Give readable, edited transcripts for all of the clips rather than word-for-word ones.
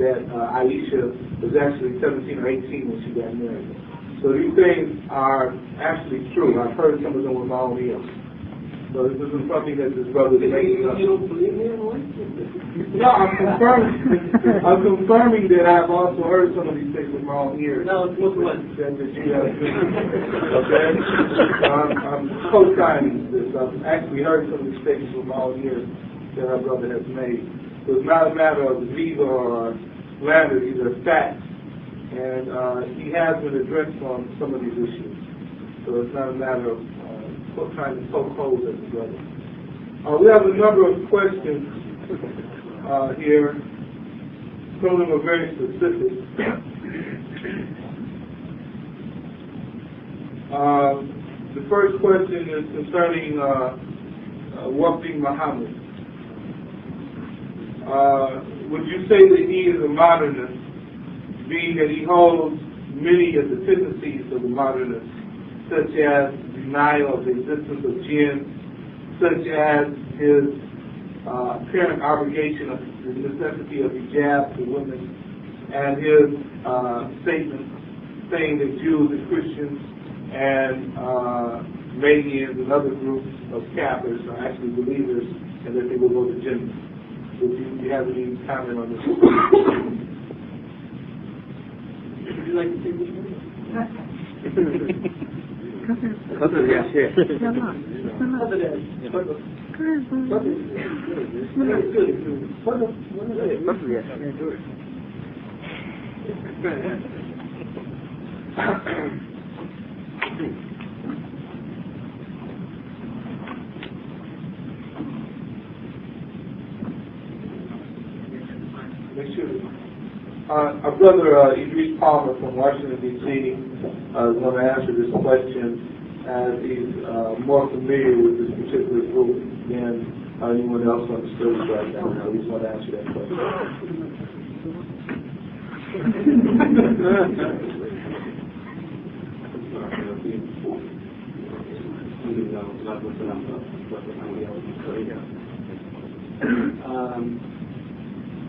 that Aisha was actually 17 or 18 when she got married. So these things are actually true. I've heard some of them with my own ears. So this isn't something that this brother is making up. You don't believe me anymore? No, I'm confirming that I've also heard some of these things with my own ears. No, it's Muslim. Okay? I'm co-signing this. I've actually heard some of these statements with my own ears that our brother has made. So it's not a matter of legal or slander, these are facts. And he has been addressed on some of these issues. So it's not a matter of trying to poke holes at the brother. We have a number of questions here. Some of them are very specific. The first question is concerning Wafdi Muhammad. Would you say that he is a modernist, being that he holds many of the tendencies of the modernists, such as denial of the existence of jinn, such as his apparent obligation of the necessity of hijab for women, and his statement saying that Jews and Christians and Manians and other groups of Kafirs are actually believers and that they will go to Jannah. Do you have any comment on this? Would you like to take this one? Our brother Idris Palmer from Washington, D.C. is going to answer this question as he's more familiar with this particular group than anyone else on the stage right now. So he's going to answer that question.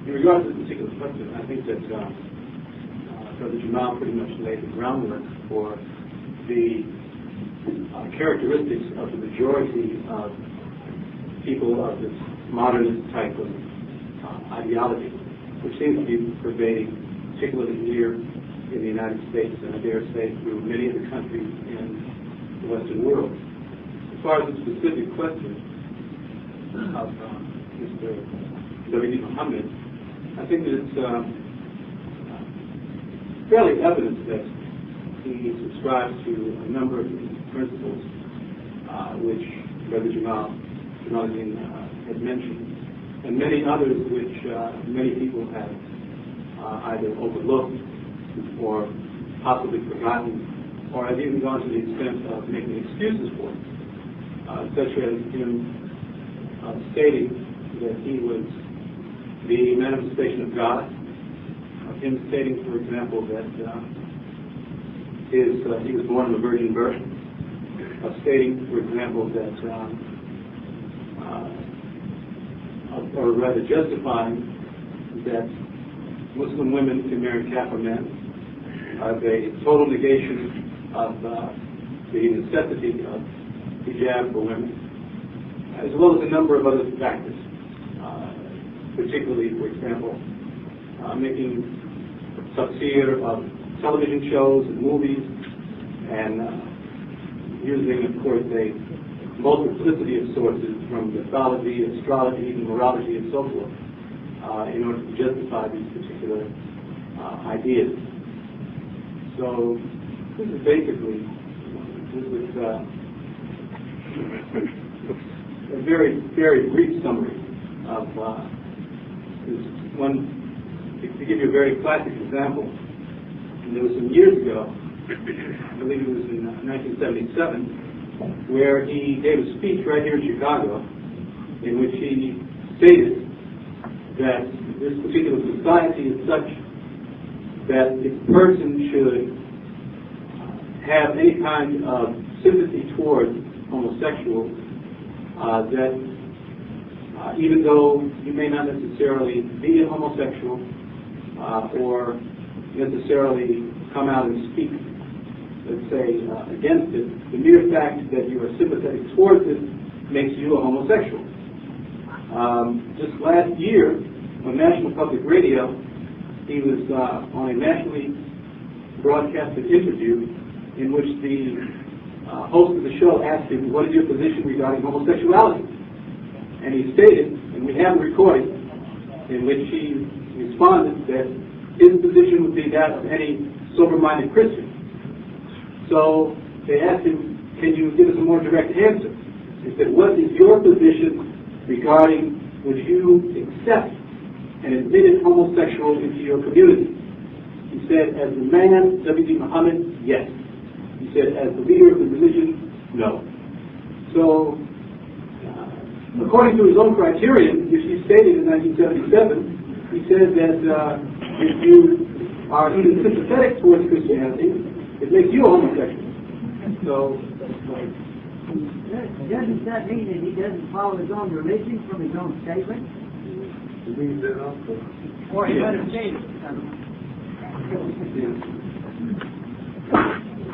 In regards to this particular question, I think that Brother Jamal pretty much laid the groundwork for the characteristics of the majority of people of this modernist type of ideology, which seems to be pervading, particularly here in the United States, and I dare say through many of the countries in the Western world. As far as the specific question of Mr. W. Muhammad, I think that it's fairly evident that he subscribes to a number of these principles which Brother Jamaluddin had mentioned, and many others which many people have either overlooked or possibly forgotten, or have even gone to the extent of making excuses for it, such as him stating that he was the manifestation of God, him stating, for example, that he was born of a virgin birth, stating, for example, that, or rather justifying that Muslim women can marry Kafir men, the total negation of the necessity of hijab for women, as well as a number of other factors. Particularly, for example, making tafsir of television shows and movies, and using, of course, a multiplicity of sources from mythology, astrology, numerology, and so forth, in order to justify these particular ideas. So this is basically a very, very brief summary of one. To give you a very classic example, and there was some years ago, I believe it was in 1977, where he gave a speech right here in Chicago, in which he stated that this particular society is such that if a person should have any kind of sympathy towards homosexuals, that even though you may not necessarily be a homosexual, or necessarily come out and speak, let's say, against it. The mere fact that you are sympathetic towards it makes you a homosexual. Just last year, on National Public Radio, he was on a nationally broadcasted interview in which the host of the show asked him, what is your position regarding homosexuality? And he stated, and we have a recording, in which he responded that his position would be that of any sober-minded Christian. So they asked him, can you give us a more direct answer? He said, what is your position regarding, would you accept an admitted homosexual into your community? He said, as the man, W.D. Muhammad, yes. He said, as the leader of the religion, no. So, according to his own criterion, which he stated in 1977, he said that if you are even sympathetic towards Christianity, it makes you a homosexual. So, doesn't that mean that he doesn't follow his own religion from his own statement? Or he might have changed it.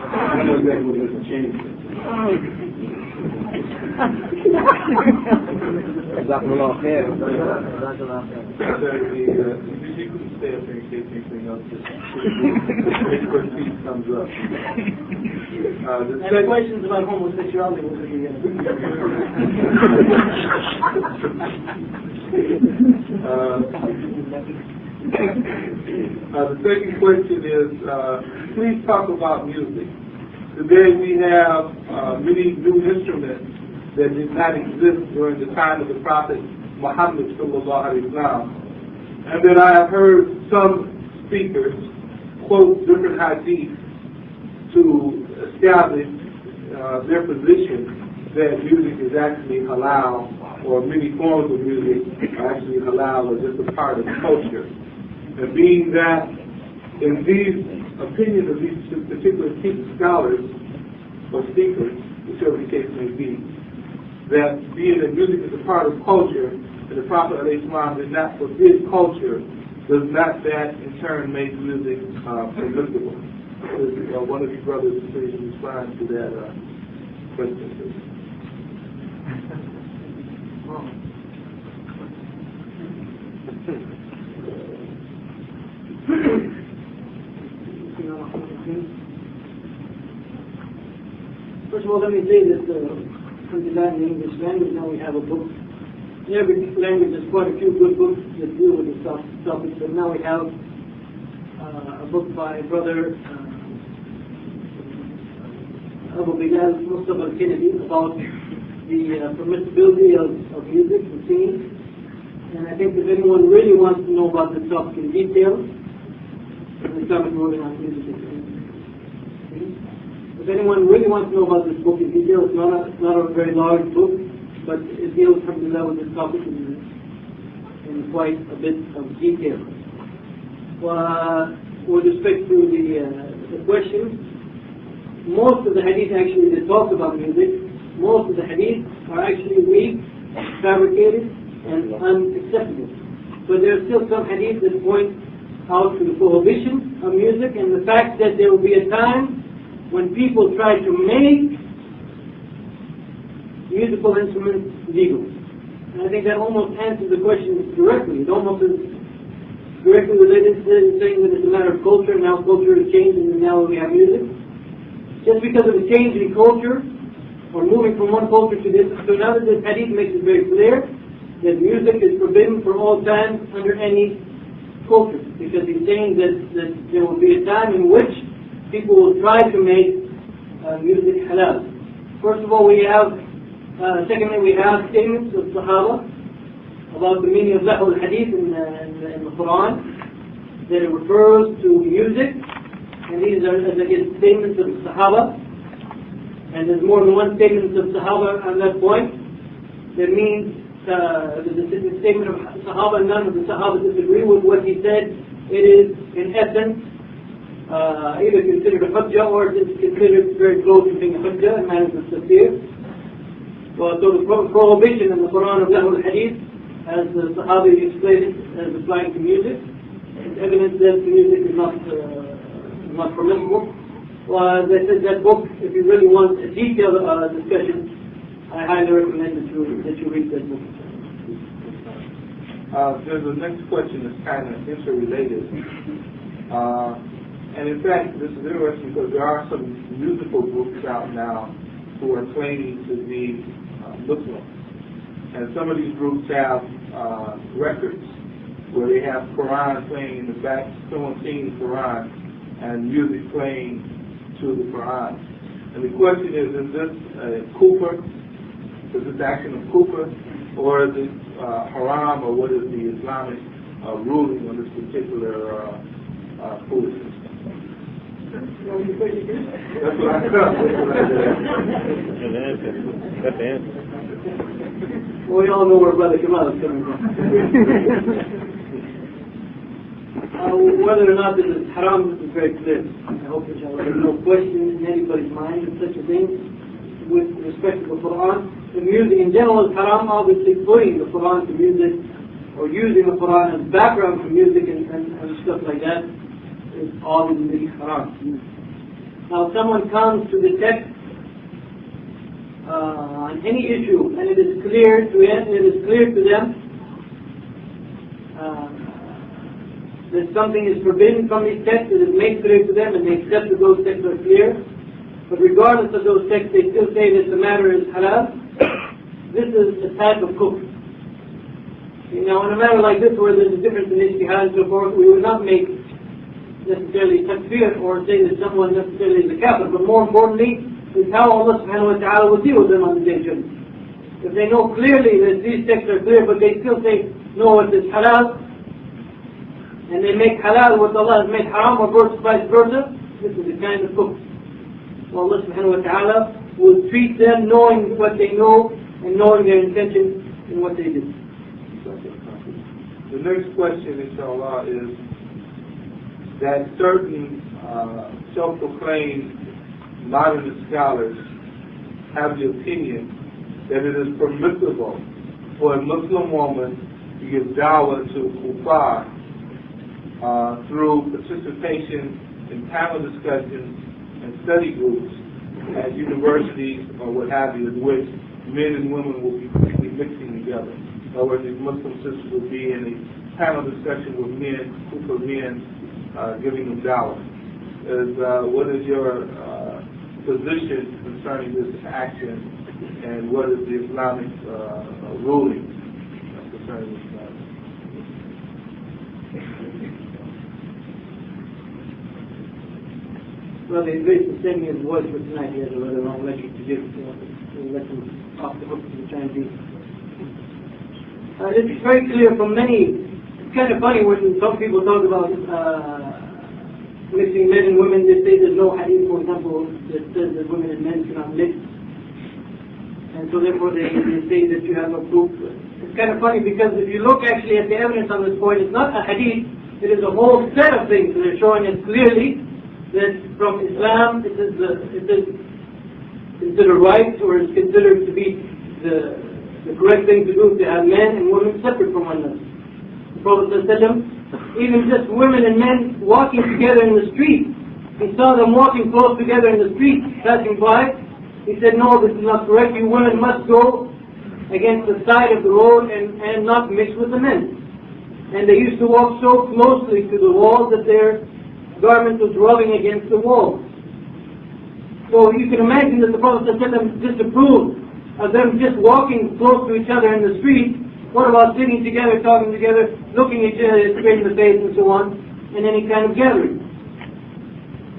I don't know exactly what it is to change. Jazakumullah khair. You couldn't stay up there in case anything else comes up. And questions about homosexuality will be the second question is, please talk about music. Today we have many new instruments that did not exist during the time of the Prophet Muhammad sallallahu alaihi wasallam. And then I have heard some speakers quote different hadiths to establish their position that music is actually halal, or many forms of music are actually halal or just a part of culture. And being that in these opinions of these particular scholars or speakers, whichever the case may be, that being that music is a part of culture, and the Prophet ﷺ did not forbid culture, does not that in turn make music permissible? One of you brothers please respond to that question, please. First of all, let me say that in the English language now we have a book. In every language there's quite a few good books that deal with this topic, but now we have a book by Brother Abu Bilal Mustafa al-Kennedy about the permissibility of music and singing. And I think if anyone really wants to know about this topic in detail, the Islamic ruling on music. If anyone really wants to know about this book in detail, it's not a very large book, but it deals from the level of this topic in quite a bit of detail. With respect to the question, most of the hadith actually that talk about music, most of the hadith are actually weak, fabricated, and unacceptable. But there are still some hadith that point out to the prohibition of music and the fact that there will be a time when people try to make musical instruments legal. And I think that almost answers the question directly. It almost is directly related to saying that it's a matter of culture, and now culture is changing, and now we have music. Just because of a change in culture, or moving from one culture to another, this hadith makes it very clear that music is forbidden for all times under any culture. Because he's saying that there will be a time in which people will try to make music halal. First of all, secondly, we have statements of Sahaba about the meaning of Lahu al-Hadith in the Quran, that it refers to music, and these are, as again, statements of Sahaba, and there's more than one statement of Sahaba on that point. That means the statement of Sahaba, none of the Sahaba disagree with what he said. It is, in essence, either considered a hujjah or it is considered very close to being a hujjah in matters of tafsir. Well, so the prohibition in the Quran of Lahu al-Hadith, as the Sahabi explained it, as applying to music, It's evidence that music is not permissible. Well, as I said, that book, if you really want a detailed discussion, I highly recommend that you read that book. There's a next question that's kind of interrelated. And in fact, this is interesting because there are some musical groups out now who are claiming to be Muslim. And some of these groups have records where they have Quran playing in the back, someone singing Quran, and music playing to the Quran. And the question is this kufr? Is this action of kufr? Or is it haram, or what is the Islamic ruling on this particular foolishness? That's what I thought. Good answer. Good answer. Well, we all know where Brother Kamal is coming from. Whether or not this is haram, this is very clear. I hope there's no question in anybody's mind of such a thing with respect to the Quran. The music in general is haram. Obviously, putting the Quran to music or using the Quran as background for music and stuff like that is obviously haram. Now, if someone comes to the text on any issue and it is clear to them that something is forbidden from these texts, it is made clear to them and they accept that those texts are clear. But regardless of those texts, they still say that the matter is halal. This is a type of kufr. Now, in a matter like this, where there's a difference in ijtihad and so forth, we would not make necessarily takfir or say that someone necessarily is a kafir. But more importantly, is how Allah subhanahu wa ta'ala will deal with them on the day of judgment. If they know clearly that these texts are clear, but they still say, no, it is halal, and they make halal what Allah has made haram, or vice versa, this is the kind of kufr. So Allah subhanahu wa ta'ala will treat them knowing what they know and knowing their intention in what they do. The next question, inshallah, is that certain self-proclaimed modernist scholars have the opinion that it is permissible for a Muslim woman to give dawah to kuffar through participation in panel discussions and study groups at universities or what have you, in which men and women will be quickly mixing together. In other words, these Muslim sisters will be in a panel discussion with men, group of men, giving them dawah. What is your position concerning this action, and what is the Islamic ruling concerning this matter? Well, the grace of sending his voice for tonight, he has a rather long lecture to give. We'll let him off the hook for the time being. It's very clear from many. It's kind of funny when some people talk about mixing men and women. They say there's no hadith, for example, that says that women and men cannot mix, and so therefore they say that you have no proof. It's kind of funny because if you look actually at the evidence on this point, it's not a hadith. It is a whole set of things that are showing us clearly that from Islam it is considered right, or is considered to be the correct thing to do, to have men and women separate from one another. The Prophet ﷺ, even just women and men walking together in the street, he saw them walking close together in the street, passing by. He said, no, this is not correct. You women must go against the side of the road and not mix with the men. And they used to walk so closely to the wall that their garment was rubbing against the wall. So you can imagine that the Prophet ﷺ disapproved of them just walking close to each other in the street. What about sitting together, talking together, looking each other straight in the face and so on, in any kind of gathering?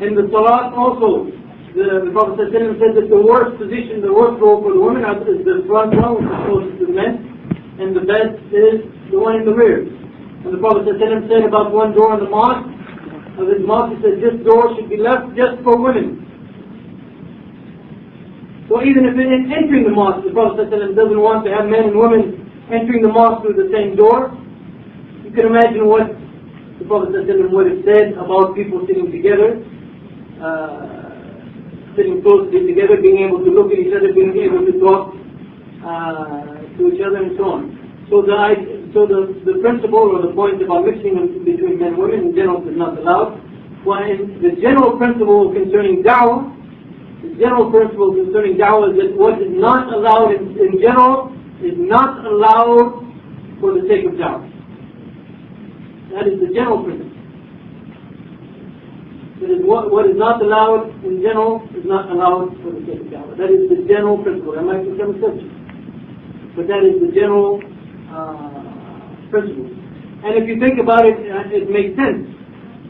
And the salat also, the Prophet ﷺ said that the worst position, the worst role for the women is the front one, which is closest to the men, and the best is the one in the rear. And the Prophet ﷺ said about one door in the mosque, of his mosque, he said this door should be left just for women. So even if in entering the mosque, the Prophet ﷺ doesn't want to have men and women entering the mosque through the same door, you can imagine what the Prophet ﷺ would have said about people sitting together, sitting closely together, being able to look at each other, being able to talk to each other and so on. So So the principle or the point about mixing between men and women in general is not allowed. While the general principle concerning da'wah, is that what is not allowed in general is not allowed for the sake of da'wah. That is the general principle. That is what is not allowed in general is not allowed for the sake of da'wah. That is the general principle. That might become a subject, but that is the general principle. And if you think about it, it makes sense.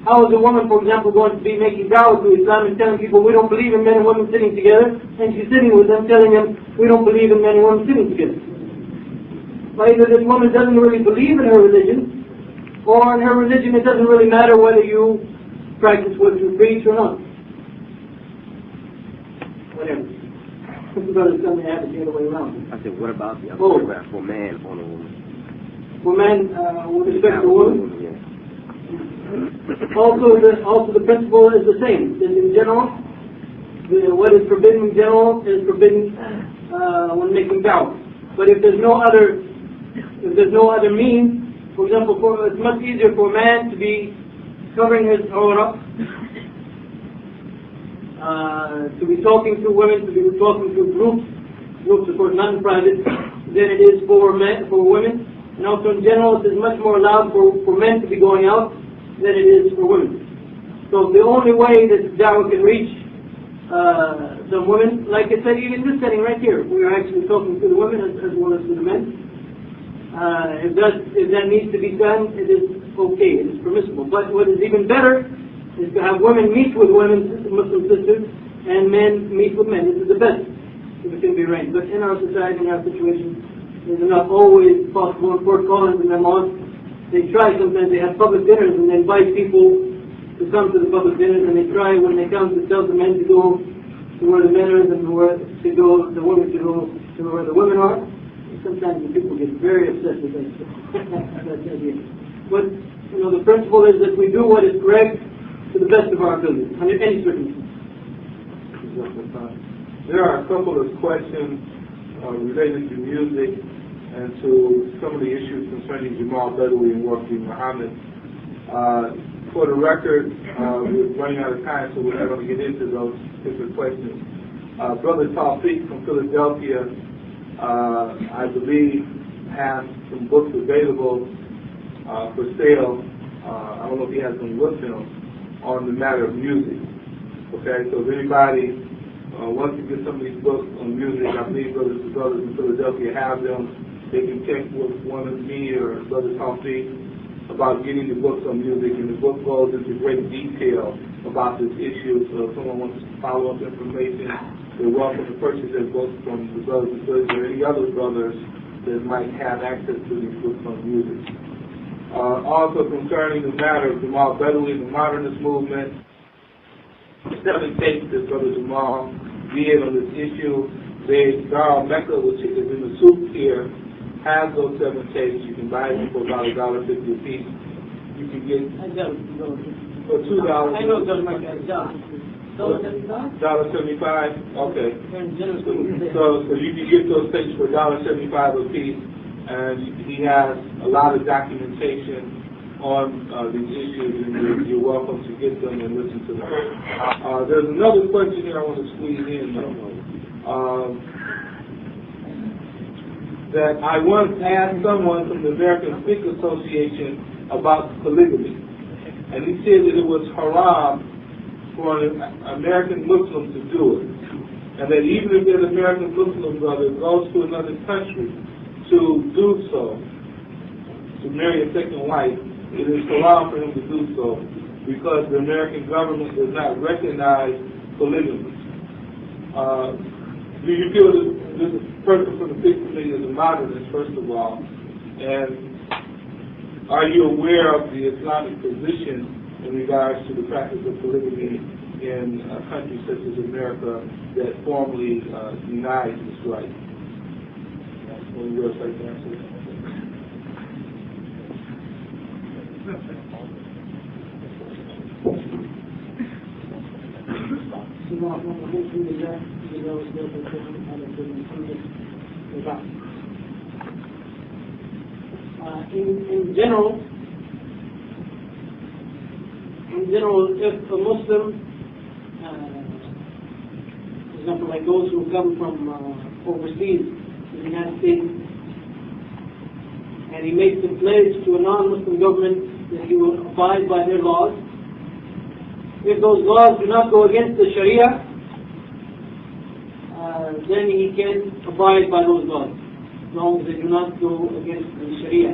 How is a woman, for example, going to be making da'wah to Islam and telling people we don't believe in men and women sitting together, and she's sitting with them telling them we don't believe in men and women sitting together? Well, either this woman doesn't really believe in her religion, or in her religion it doesn't really matter whether you practice what you preach or not. Whatever. Brother, something happens the other way around. I said, what about the other paragraph for man on a woman? For men, with respect to women, Yeah. also the principle is the same. That in general, what is forbidden in general is forbidden when making da'wah. But if there's no other means, for example, it's much easier for a man to be covering his awrah, to be talking to women, to be talking to groups of course not in private, than it is for women. And also in general, it is much more allowed for men to be going out than it is for women. So the only way that da'wah can reach some women, like I said, even in this setting right here, we are actually talking to the women as well as to the men. If that needs to be done, it is okay, it is permissible. But what is even better is to have women meet with women, Muslim sisters, and men meet with men. This is the best if it can be arranged. But in our society, in our situation, it is not always possible. In Fort Collins and their mosques, they try sometimes, they have public dinners and they invite people to come to the public dinners, and they try when they come to tell the men to go to where the men are and the women to go to where the women are. Sometimes the people get very upset with that. But the principle is that we do what is correct to the best of our ability under any circumstance. There are a couple of questions related to music and to some of the issues concerning Jamal Badawi and Warfi Muhammad. For the record, we're running out of time, so we're not going to get into those different questions. Brother Tawfiq from Philadelphia, I believe, has some books available for sale. I don't know if he has them with him on the matter of music. Okay, so if anybody wants to get some of these books on music, I believe brothers in Philadelphia have them. They can check with one of me or Brother Tawfiq about getting the books on music, and the book goes into great detail about this issue. So if someone wants follow-up information, they're welcome to purchase their books from the brothers and sisters or any other brothers that might have access to these books on music. Also concerning the matter of Jamal Badawi and the Modernist movement, 7 tapes that Brother Jamal did on this issue. Darul Mecca, which is in the soup here, has those 7 tapes. You can buy them for about $1.50 a piece. You can get for $2. I know it doesn't make that job. $1.75? Okay. So you can get those tapes for $1.75 a piece, and he has a lot of documentation on these issues, and you're welcome to get them and listen to them. There's another question here I want to squeeze in, that I once asked someone from the American Fiqh Association about polygamy, and he said that it was haram for an American Muslim to do it, and that even if that American Muslim brother goes to another country to do so, to marry a second wife, it is haram for him to do so because the American government does not recognize polygamy. Do you feel that this person from the Fiqh Committee is a modernist, first of all, and are you aware of the Islamic position in regards to the practice of polygamy in countries such as America that formally denies this right? That's one of your sites to answer that. In general, if a Muslim, for example, like those who come from overseas to the United States, and he makes a pledge to a non-Muslim government that he will abide by their laws, if those laws do not go against the Sharia, then he can abide by those laws, as long as they do not go against the Sharia.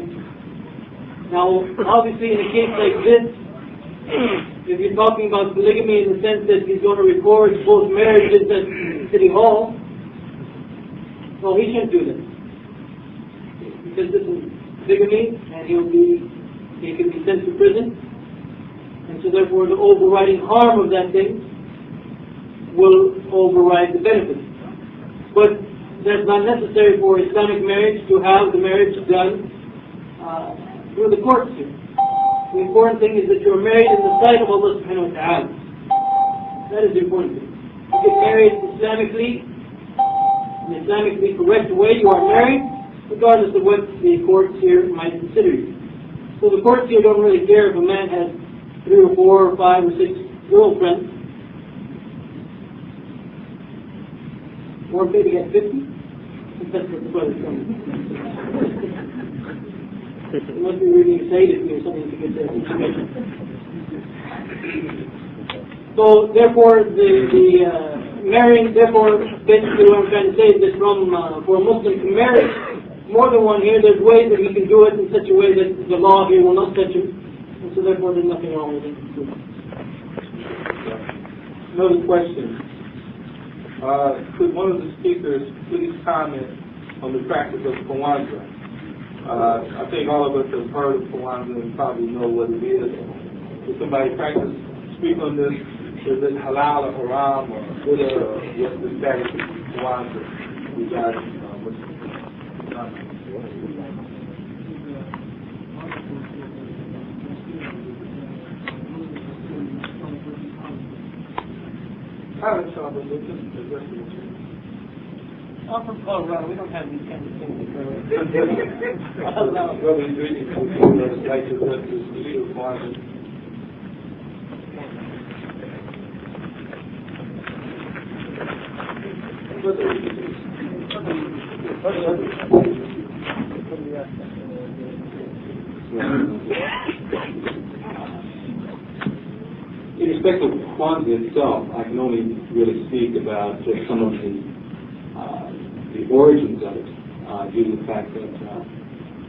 Now, obviously, in a case like this, if you're talking about polygamy in the sense that he's going to record both marriages at City Hall, well, he shouldn't do that. Because this is polygamy, and he can be sent to prison. And so therefore the overriding harm of that thing will override the benefits. But that's not necessary for Islamic marriage to have the marriage done through the courts here. The important thing is that you're married in the sight of Allah subhanahu wa ta'ala. That is the important thing. You get married Islamically, in an Islamically correct way, you are married, regardless of what the courts here might consider you. So the courts here don't really care if a man has 3 or 4 or 5 or 6 girlfriends. Or maybe get 50. That's what the brother's saying. You must be really excited or something to get that information. So therefore, the marrying, therefore, basically what I'm trying to say is that for a Muslim to marry more than one here, there's ways that he can do it in such a way that the law here will not touch him. And so therefore there's nothing wrong with it. Another question. Could one of the speakers please comment on the practice of Kwanzaa? I think all of us have heard of Kwanzaa and probably know what it is. Could somebody speak on this? Is it halal or haram or good or what's the status of Kwanzaa regarding Muslims? I'm from Colorado. We don't have these kinds of things. In respect of Kwanzaa itself, I can only really speak about just some of the origins of it, due to the fact that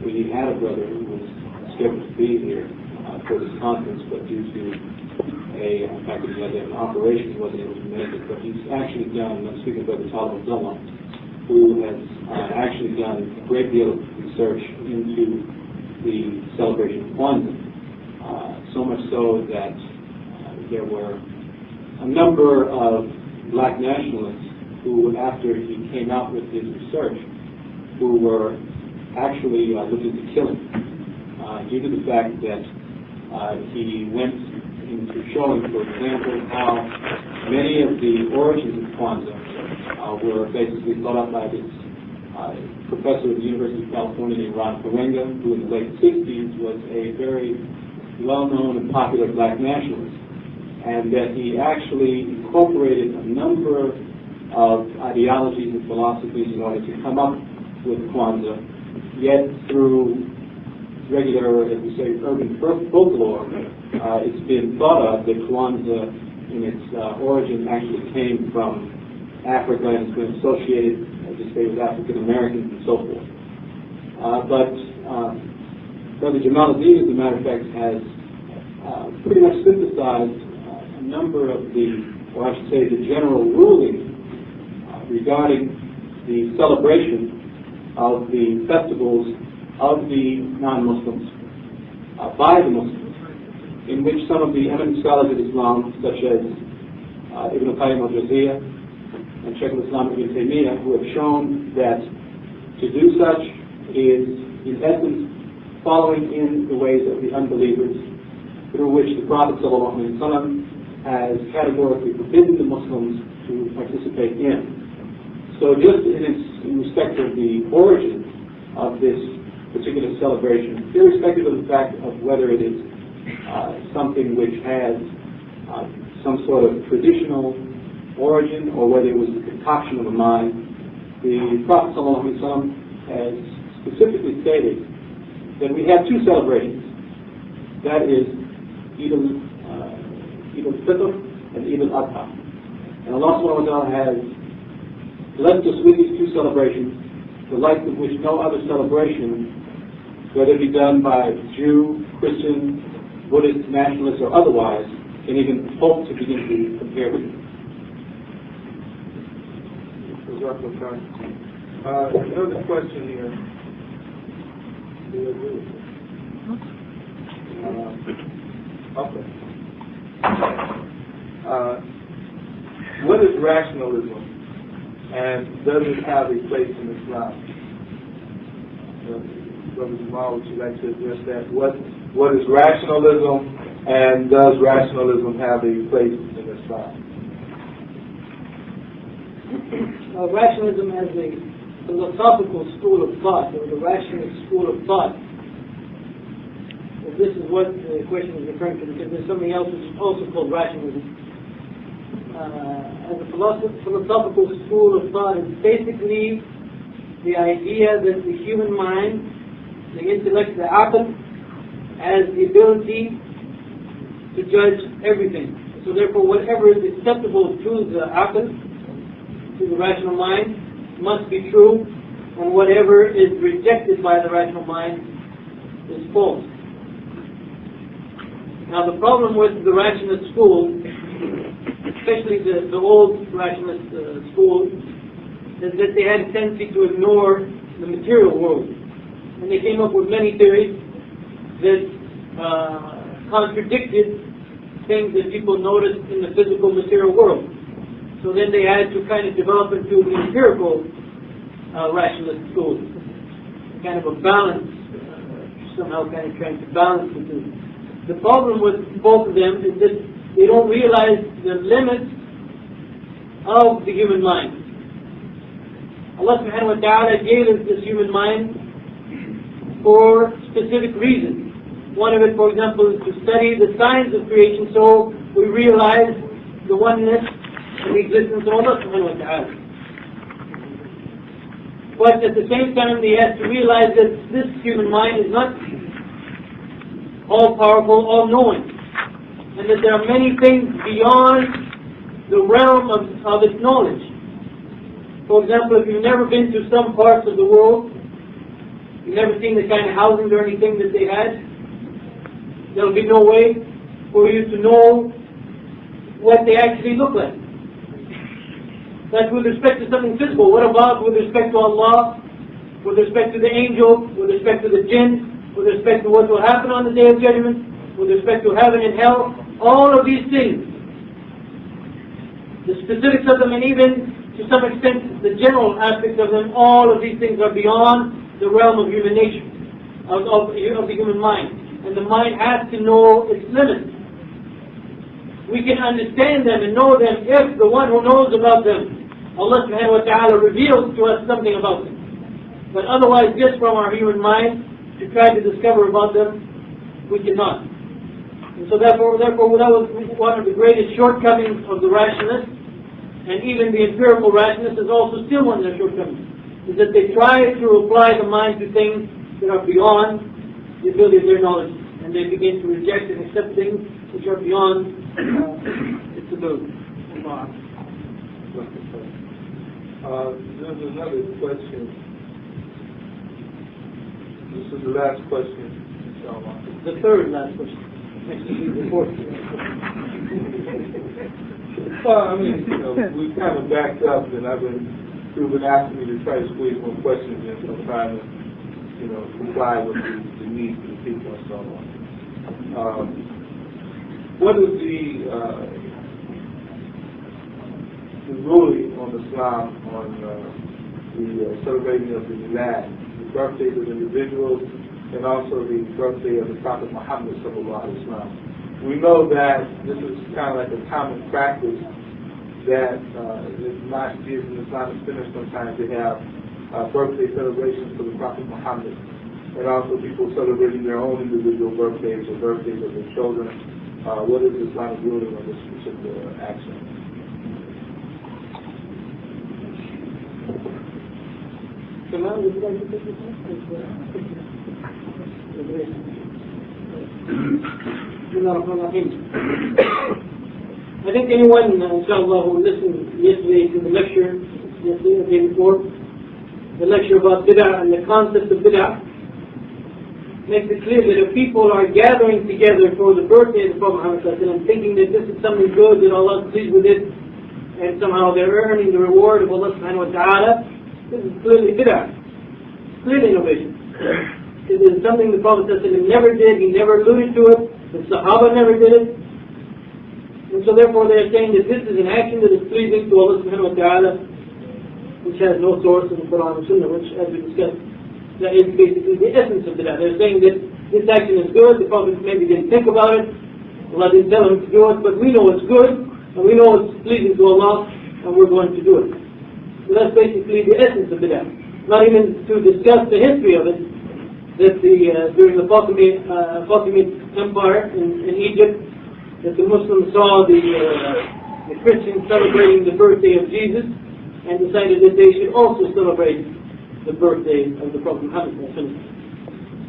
we had a brother who was scheduled to be here for this conference, but due to in fact, he had an operation, he wasn't able to make it. But he's actually done, I'm speaking about Brother who has actually done a great deal of research into the celebration of Kwanzaa, so much so that there were a number of black nationalists who, after he came out with his research, who were actually looking to kill him due to the fact that he went into showing, for example, how many of the origins of Kwanzaa were basically thought up by this professor at the University of California named Ron Karenga, who in the late 60s was a very well-known and popular black nationalist, and that he actually incorporated a number of ideologies and philosophies in order to come up with Kwanzaa, yet through regular, as we say, urban folklore, it's been thought of that Kwanzaa in its origin actually came from Africa and has been associated, as I say, with African Americans and so forth. But Brother Jamaluddin, as a matter of fact, has pretty much synthesized a number of or I should say, the general rulings regarding the celebration of the festivals of the non-Muslims by the Muslims, in which some of the eminent scholars of Islam, such as Ibn Qayyim al-Jawziyah and Shaykh al-Islam Ibn Taymiyyah, who have shown that to do such is, in essence, following in the ways of the unbelievers, through which the Prophet ﷺ has categorically forbidden the Muslims to participate in. So just in respect of the origin of this particular celebration, irrespective of the fact of whether it is something which has some sort of traditional origin or whether it was the concoction of a mind. The Prophet ﷺ has specifically stated that we have two celebrations. That is Eid al-Fitr and Eid al-Adha. And Allah subhanahu wa ta'ala has blessed us with these two celebrations, the like of which no other celebration, whether it be done by Jew, Christian, Buddhist, nationalist, or otherwise, can even hope to begin to compare with it. Another question here. Okay. What is rationalism, and does it have a place in Islam? Brother Jamal, would you like to address that? What is rationalism, and does rationalism have a place in Islam? Rationalism has a philosophical school of thought, or the rationalist school of thought. This is what the question is referring to, because there's something else which is also called rationalism. As a philosophical school of thought, is basically the idea that the human mind, the intellect, the aql, has the ability to judge everything. So therefore, whatever is acceptable to the aql, to the rational mind, must be true, and whatever is rejected by the rational mind is false. Now the problem with the rationalist school, especially the old rationalist school, is that they had a tendency to ignore the material world. And they came up with many theories that contradicted things that people noticed in the physical material world. So then they had to kind of develop into the empirical rationalist school, kind of a balance, somehow kind of trying to balance the two. The problem with both of them is that they don't realize the limits of the human mind. Allah subhanahu wa ta'ala gave us this human mind for specific reasons. One of it, for example, is to study the science of creation, so we realize the oneness and the existence of Allah subhanahu wa ta'ala. But at the same time, they have to realize that this human mind is not all-powerful, all-knowing, and that there are many things beyond the realm of its knowledge. For example, if you've never been to some parts of the world, you've never seen the kind of housing or anything that they had, there will be no way for you to know what they actually look like. That's with respect to something physical. What about with respect to Allah, with respect to the angel, with respect to the jinn, with respect to what will happen on the Day of Judgment, with respect to heaven and hell? All of these things, the specifics of them, and even to some extent the general aspects of them, all of these things are beyond the realm of human nature, of the human mind. And the mind has to know its limits. We can understand them and know them if the one who knows about them, Allah subhanahu wa ta'ala, reveals to us something about them. But otherwise, just from our human mind, to try to discover about them, we cannot. And so therefore that was one of the greatest shortcomings of the rationalists, and even the empirical rationalists is also still one of their shortcomings, is that they try to apply the mind to things that are beyond the ability of their knowledge, and they begin to reject and accept things which are beyond its ability. There's another question. This is the last question, inshallah. The third last question. Next to the fourth. Well, I mean, we've kind of backed up, and you've been asking me to try to squeeze more questions in, so I'm trying to, comply with the needs of the people and so on. What is the ruling on Islam on the celebrating of the Milad, the birthdays of individuals, and also the birthday of the Prophet Muhammad sallallahu alaihi wasallam? We know that this is kind of like a common practice that the mosques and Islamic centers sometimes they have birthday celebrations for the Prophet Muhammad and also people celebrating their own individual birthdays or birthdays of their children. What is the Islamic ruling on this particular action? Kamal, would you like to take this one? I think anyone, inshallah, who listened yesterday to the lecture, yesterday, the day before, the lecture about bid'ah and the concept of bid'ah, makes it clear that if people are gathering together for the birthday of the Prophet Muhammad, thinking that this is something good, that Allah is pleased with it, and somehow they're earning the reward of Allah subhanahu wa ta'ala, this is clearly bid'ah. Clearly innovation. It is something the Prophet never did, he never alluded to it, the Sahaba never did it. And so therefore they are saying that this is an action that is pleasing to Allah subhanahu wa ta'ala, which has no source in the Quran and Sunnah, which, as we discussed, that is basically the essence of bid'ah. They're saying that this action is good, the Prophet maybe didn't think about it, Allah didn't tell him to do it, but we know it's good, and we know it's pleasing to Allah, and we're going to do it. So that's basically the essence of bid'ah. Not even to discuss the history of it, that during the Fatimid Empire in Egypt, that the Muslims saw the Christians celebrating the birthday of Jesus, and decided that they should also celebrate the birthday of the Prophet Muhammad.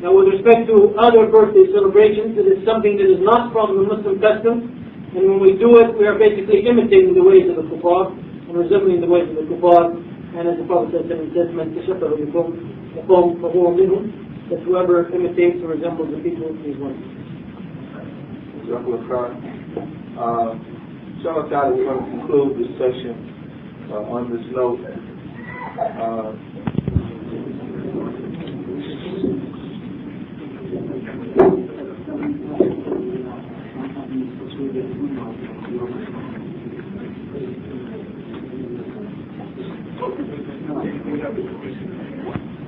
Now, with respect to other birthday celebrations, it is something that is not from the Muslim custom, and when we do it, we are basically imitating the ways of the kuffar and resembling the ways of the kuffar. And as the Prophet says, "Man tashabbaha biqawmin fahuwa minhum," that whoever imitates or resembles the people is one. Inshallah ta'ala, we're going to conclude this session on this note.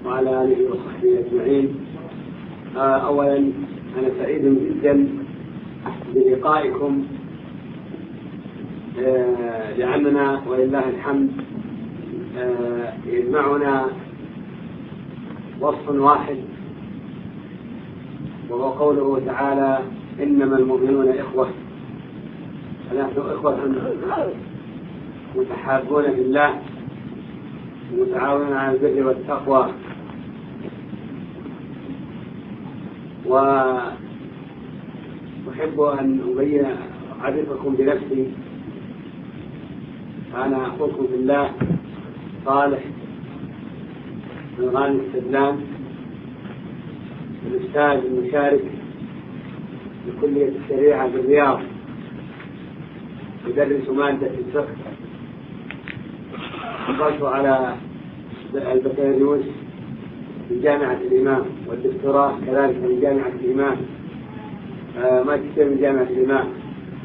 وعلى آله وصحبه أجمعين. أولا أنا سعيد جدا بلقائكم، لأننا ولله الحمد يجمعنا وصف واحد، وهو قوله تعالى: إنما المؤمنون إخوة. فنحن إخوة متحابون بالله متعاونون على البر والتقوى. وأحب أن أعرفكم بنفسي. أنا أخوكم في الله صالح بن غانم السدلان، الأستاذ المشارك بكلية الشريعة بالرياض، يدرس مادة الفقه. حصلت على البكالوريوس في جامعة الإمام، والدكتوراه كذلك من جامعة الإمام، ماجستير من جامعة الإمام،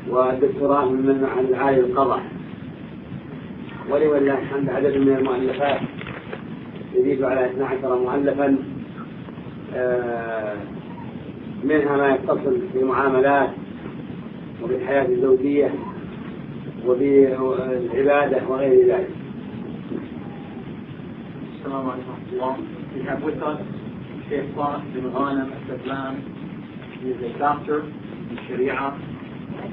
والدكتوراه من المعهد العالي للقضاء. ولله الحمد عدد من المؤلفات يزيد على 12 مؤلفا، منها ما يتصل بالمعاملات وبالحياة الزوجية وبالعبادة وغير ذلك. السلام عليكم ورحمة الله. We have with us Sheikh Salih bin Ghanam al-Sadlan. He is a doctor in Sharia,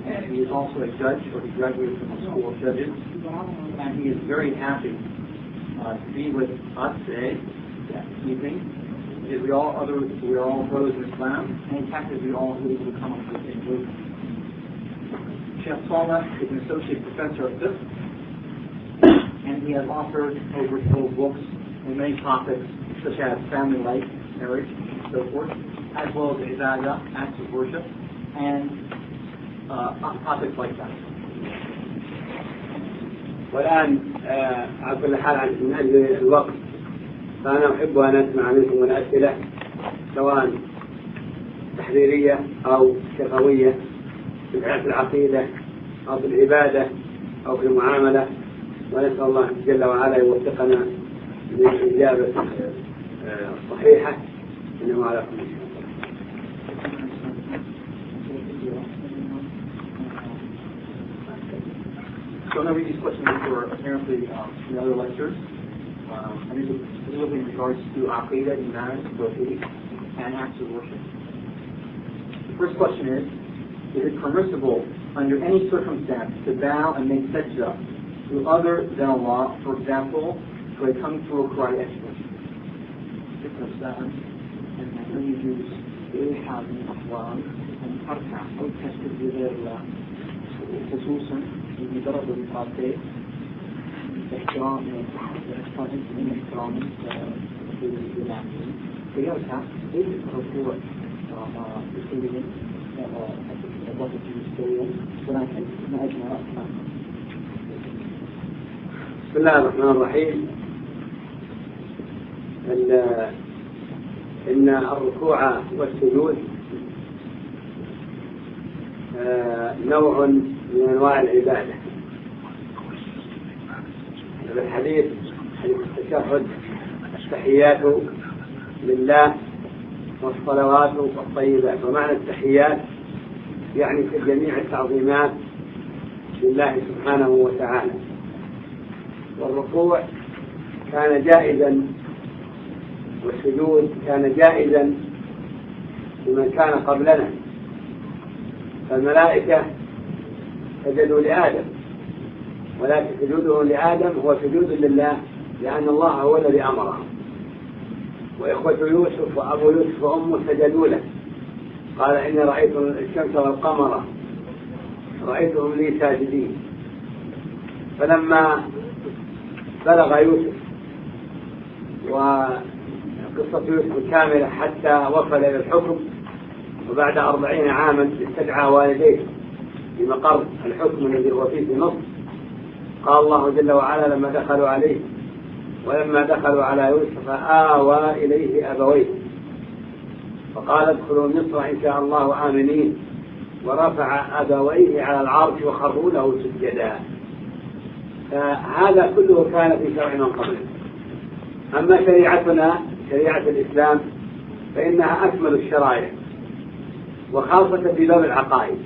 and he is also a judge, or he graduated from the School of Judges, and he is very happy to be with us today, this evening. We are all brothers in Islam, and in fact, we all believe we come up with the same belief. Sheikh Salih is an associate professor of fiqh, and he has authored over 12 books on many topics such as family life, marriage, and so forth, as well as ibadah, acts of worship, and topics like that. والآن على كل حال من أجل الوقت، فأنا أحب أن أسمع منكم الأسئلة سواء تحريرية أو شفوية في العقيدة أو في العبادة أو في المعاملة، ونسأل الله جل وعلا يوفقنا للإجابة الصحيحة، إنه على كل شيء. So now these questions were apparently in other lectures, and these are specifically in regards to Aqidah, Iman, and Tawheed. and acts of worship. The first question is it permissible under any circumstance to bow and make sajda to other than Allah, for example, to a kung fu or karate expert? أن يجوز بأي حال من الأحوال أن أركع أو تسجد لغير الله، خصوصا بمجرد الركعتين باحترام من احترام للإمام، فيركع ليس الركوع بسجود وضعه مستويا ولكن ما أجمع رأسه. بسم الله الرحمن الرحيم. إن الركوع والسجود نوع من أنواع العبادة. في الحديث التشهد التحيات لله والصلوات والطيبات، ومعنى التحيات يعني في جميع التعظيمات لله سبحانه وتعالى. والركوع كان جائزا والسجود كان جائزا لمن كان قبلنا، فالملائكة سجدوا لآدم، ولكن سجودهم لآدم هو سجود لله لأن الله هو الذي أمرهم. وإخوة يوسف وأبو يوسف وأمه سجدوا له، قال إني رأيت الشمس والقمر رأيتهم لي ساجدين. فلما بلغ يوسف وقصة يوسف كاملة حتى وصل إلى الحكم، وبعد 40 عاما استدعى والديه في مقر الحكم الذي هو فيه في مصر، قال الله جل وعلا لما دخلوا عليه ولما دخلوا على يوسف آوى إليه أبويه فقال ادخلوا مصر إن شاء الله آمنين، ورفع أبويه على العرش وخروا له سجدا. فهذا كله كان في شرع من قبل. أما شريعتنا شريعة الإسلام فإنها أكمل الشرائع، وخاصة في باب العقائد،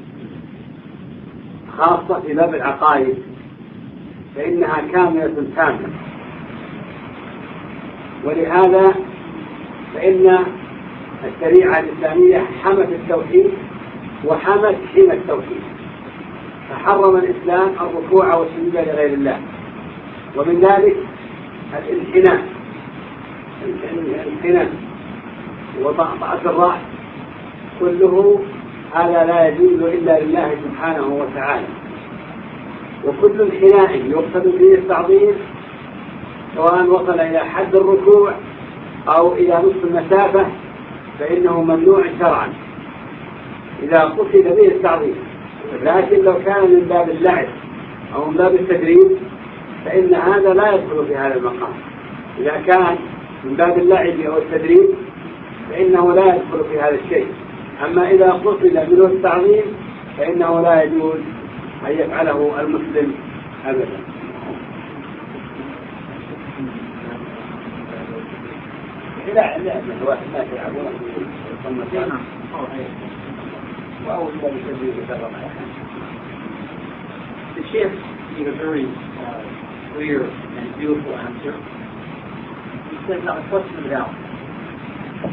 خاصة في باب العقائد فإنها كاملة كاملة. ولهذا فإن الشريعة الإسلامية حمت التوحيد وحمت حمى التوحيد، فحرم الإسلام الركوع والسجود لغير الله، ومن ذلك الانحناء وطأطأة الرأس، كله هذا لا يجوز إلا لله سبحانه وتعالى. وكل انحناء يقصد به التعظيم سواء وصل إلى حد الركوع أو إلى نصف المسافة فإنه ممنوع شرعا إذا قصد به التعظيم. لكن لو كان من باب اللعب أو من باب التدريب فإن هذا لا يدخل في هذا المقام. إذا كان من باب اللعب أو التدريب فإنه لا يدخل في هذا الشيء. أما إذا قصد منه التعظيم فإنه لا يجوز أن يفعله المسلم أبدا. لا الواحد ما يلعبون وأول ما يسوي يتدرب على حاجة. The Sheikh gave a very clear and beautiful answer. He said, not a question about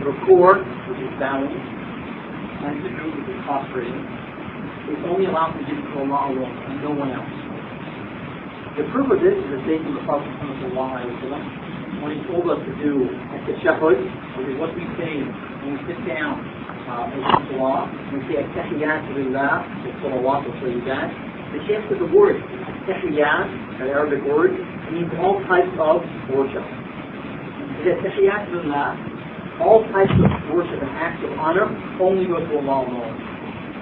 record, which is bowing, and sujood, which is prostrating, is only allowed to do to Allah alone and no one else. The proof of this is the statement of the Prophet when he told us to do at-tashahhud, which is what we say when we sit down in Salah, we say at-tahiyyat lillah, the salawat or sayyidat. The Shaykh said the word at-tahiyyat, an Arabic word, means all types of worship. The at-tahiyyat lillah, all types of worship and acts of honor only go to Allah alone.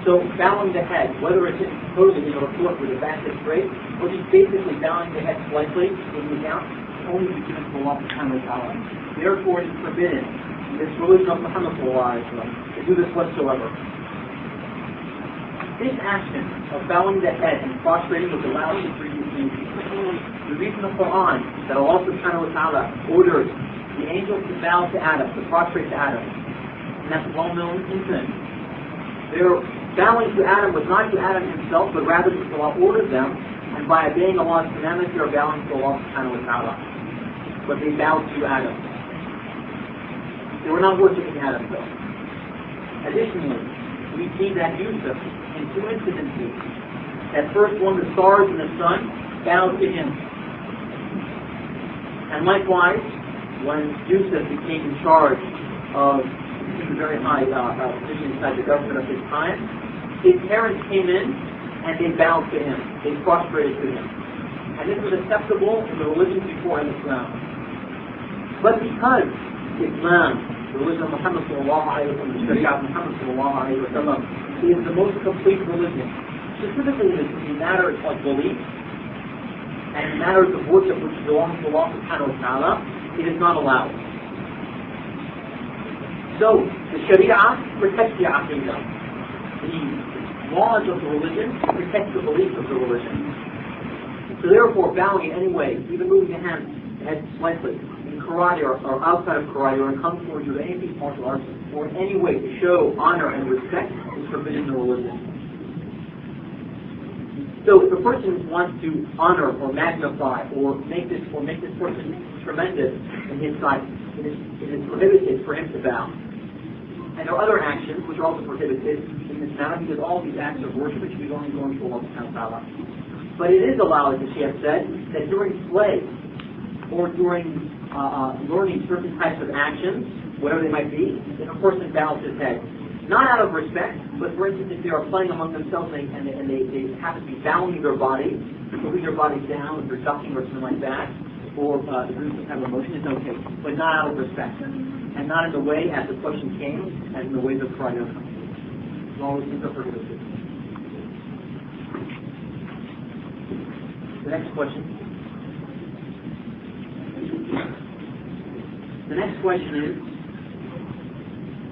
So bowing the head, whether it's totally in a report with the back is straight, or just basically bowing the head slightly, looking down, only be given to Allah subhanahu wa ta'ala. Therefore it is forbidden in this religion of Muhammad to do this whatsoever. This action of bowing the head and prostrating was allowed in previous things. The reason the Quran that Allah subhanahu wa ta'ala ordered the angels to bow to Adam, to prostrate to Adam, and that's well known incident. Their bowing to Adam was not to Adam himself, but rather because Allah ordered them, and by obeying Allah's commandments they are bowing to Allah subhanahu wa ta'ala. But they bowed to Adam. They were not worshipping Adam though. Additionally, we see that Yusuf, in two incidences, at first one, the stars and the sun bowed to him. And likewise, when Yusuf became in charge of a very high position inside the government of his time, his parents came in and they bowed to him. They prostrated to him. And this was acceptable in the religions before Islam. But because Islam, the religion of Muhammad sallallahu alayhi wa sallam, the Sharia of Muhammad sallallahu alayhi wa sallam, is the most complete religion, specifically in matters of belief and matters of worship which belong to Allah subhanahu wa ta'ala, it is not allowed. So, the Sharia protects the Aqidah. The laws of the religion protect the beliefs of the religion. So therefore, bowing in any way, even moving the head slightly, in karate or outside of karate or in kung fu or judo, anything martial arts, or in any way to show honor and respect is forbidden in the religion. So if a person wants to honor or magnify or make this person tremendous in his sight, it is prohibited for him to bow. And there are other actions which are also prohibited in this matter, because all these acts of worship should be only going to Allah subhanahu wa ta'ala. But it is allowed, as she has said, that during play or during learning certain types of actions, whatever they might be, if a person bows his head. Not out of respect, but for instance, if they are playing among themselves and they happen to be bowing their body, moving their body down, if they're ducking or something like that, or doing some kind of emotion, it's okay, but not out of respect. And not in the way as the question came, and in the way the karate comes. All these things are prohibited. The next question. The next question is,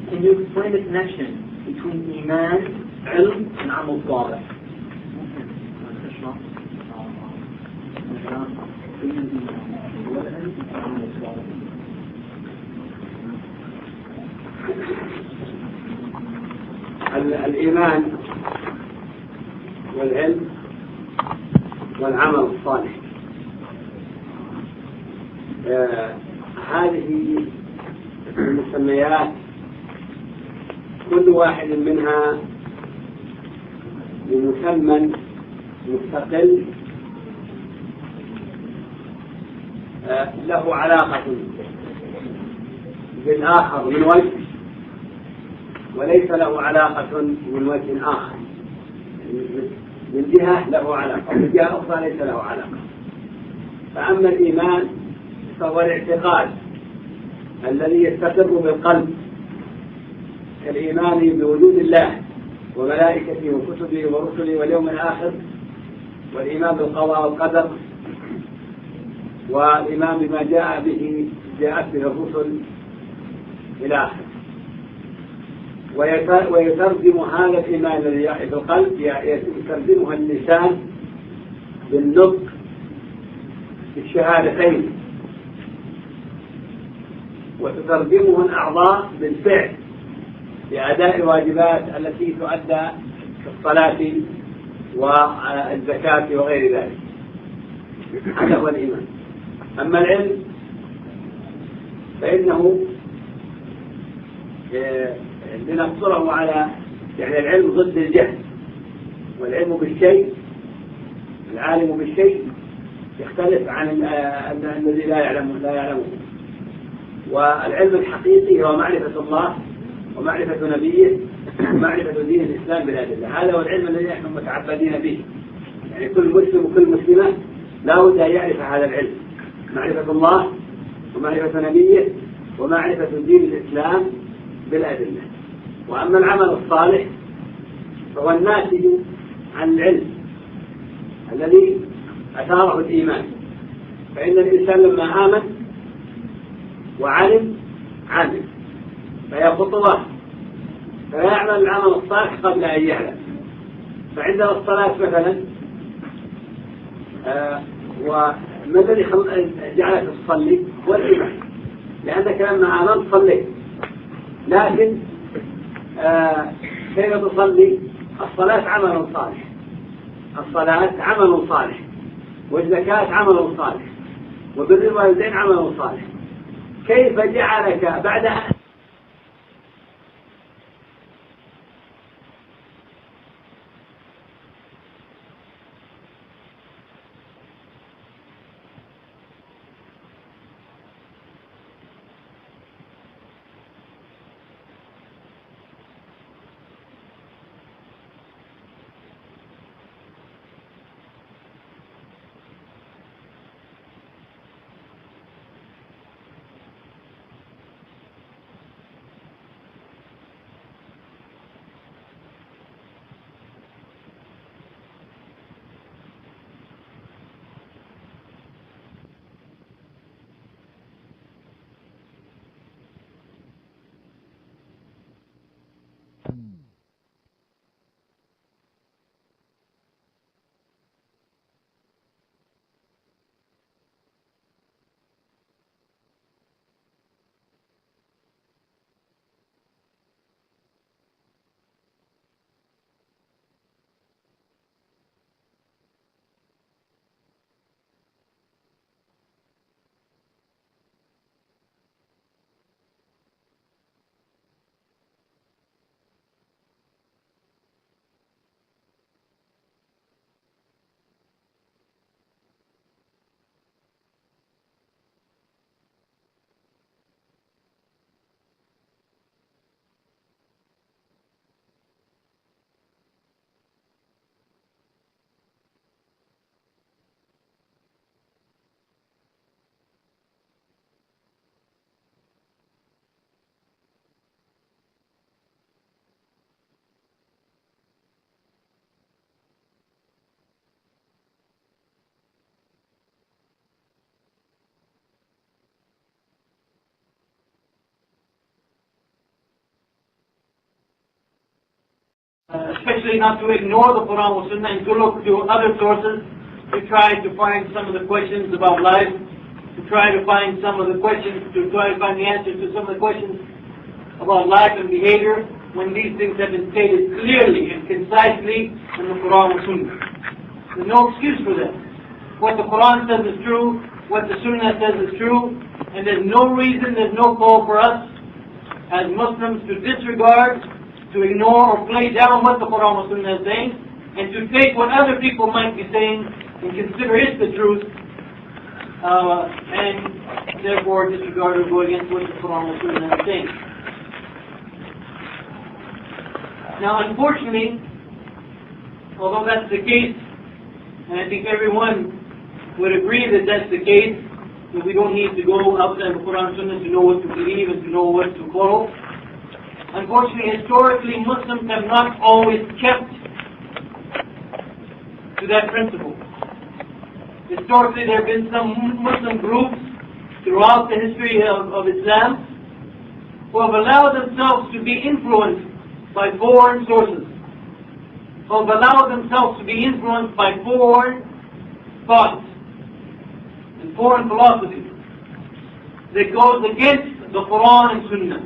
can you explain the connection between Iman, Ilm, and Amal Salih? الإيمان والعلم والعمل الصالح، هذه المسميات كل واحد منها بمسمى مستقل له علاقة بالآخر من وجه، وليس له علاقة من وجه آخر. من جهة له علاقة ومن جهة أخرى ليس له علاقة. فأما الإيمان فهو الاعتقاد الذي يستقر بالقلب، كالإيمان بوجود الله وملائكته وكتبه ورسله واليوم الآخر، والإيمان بالقضاء والقدر، والإيمان بما جاءت به الرسل إلى آخره. ويترجم هذا الإيمان الذي في القلب، يترجمه اللسان بالنطق بالشهادتين، وتترجمه الأعضاء بالفعل بأداء الواجبات التي تؤدى كالصلاة والزكاة وغير ذلك. هذا هو الإيمان. أما العلم فإنه لنقصره على العلم ضد الجهل، والعلم بالشيء، العالم بالشيء يختلف عن الذي لا يعلمه. والعلم الحقيقي هو معرفة الله ومعرفة نبيه ومعرفة دين الإسلام بالأدلة. هذا هو العلم الذي نحن متعبدين به. يعني كل مسلم وكل مسلمة لا بد أن يعرف هذا العلم، معرفة الله ومعرفة نبيه ومعرفة دين الإسلام بالأدلة. وأما العمل الصالح فهو الناتج عن العلم الذي أثاره الإيمان. فإن الإنسان لما آمن وعلم عمل، فهي خطوات، فيعمل العمل الصالح قبل أن يعلم. فعندنا الصلاة مثلا، وما الذي جعلك تصلي؟ هو الإيمان، لأنك لما آمنت صليت. لكن كيف تصلي؟ الصلاة عمل صالح، الصلاة عمل صالح، والزكاة عمل صالح، وبر الوالدين عمل صالح. كيف جعلك بعد especially not to ignore the Quran or Sunnah and to look to other sources to try to find some of the questions about life, to try to find some of the questions, to try to find the answers to some of the questions about life and behavior, when these things have been stated clearly and concisely in the Quran and Sunnah. There's no excuse for that. What the Quran says is true, what the Sunnah says is true, and there's no reason, there's no call for us as Muslims to disregard, to ignore or play down what the Quran and Sunnah is saying, and to take what other people might be saying and consider it the truth, and therefore disregard or go against what the Quran and Sunnah is saying. Now, unfortunately, although that's the case, and I think everyone would agree that that's the case, that we don't need to go outside the Quran and Sunnah to know what to believe and to know what to follow. Unfortunately, historically, Muslims have not always kept to that principle. Historically, there have been some Muslim groups throughout the history of Islam who have allowed themselves to be influenced by foreign sources, who have allowed themselves to be influenced by foreign thoughts and foreign philosophies that goes against the Quran and Sunnah.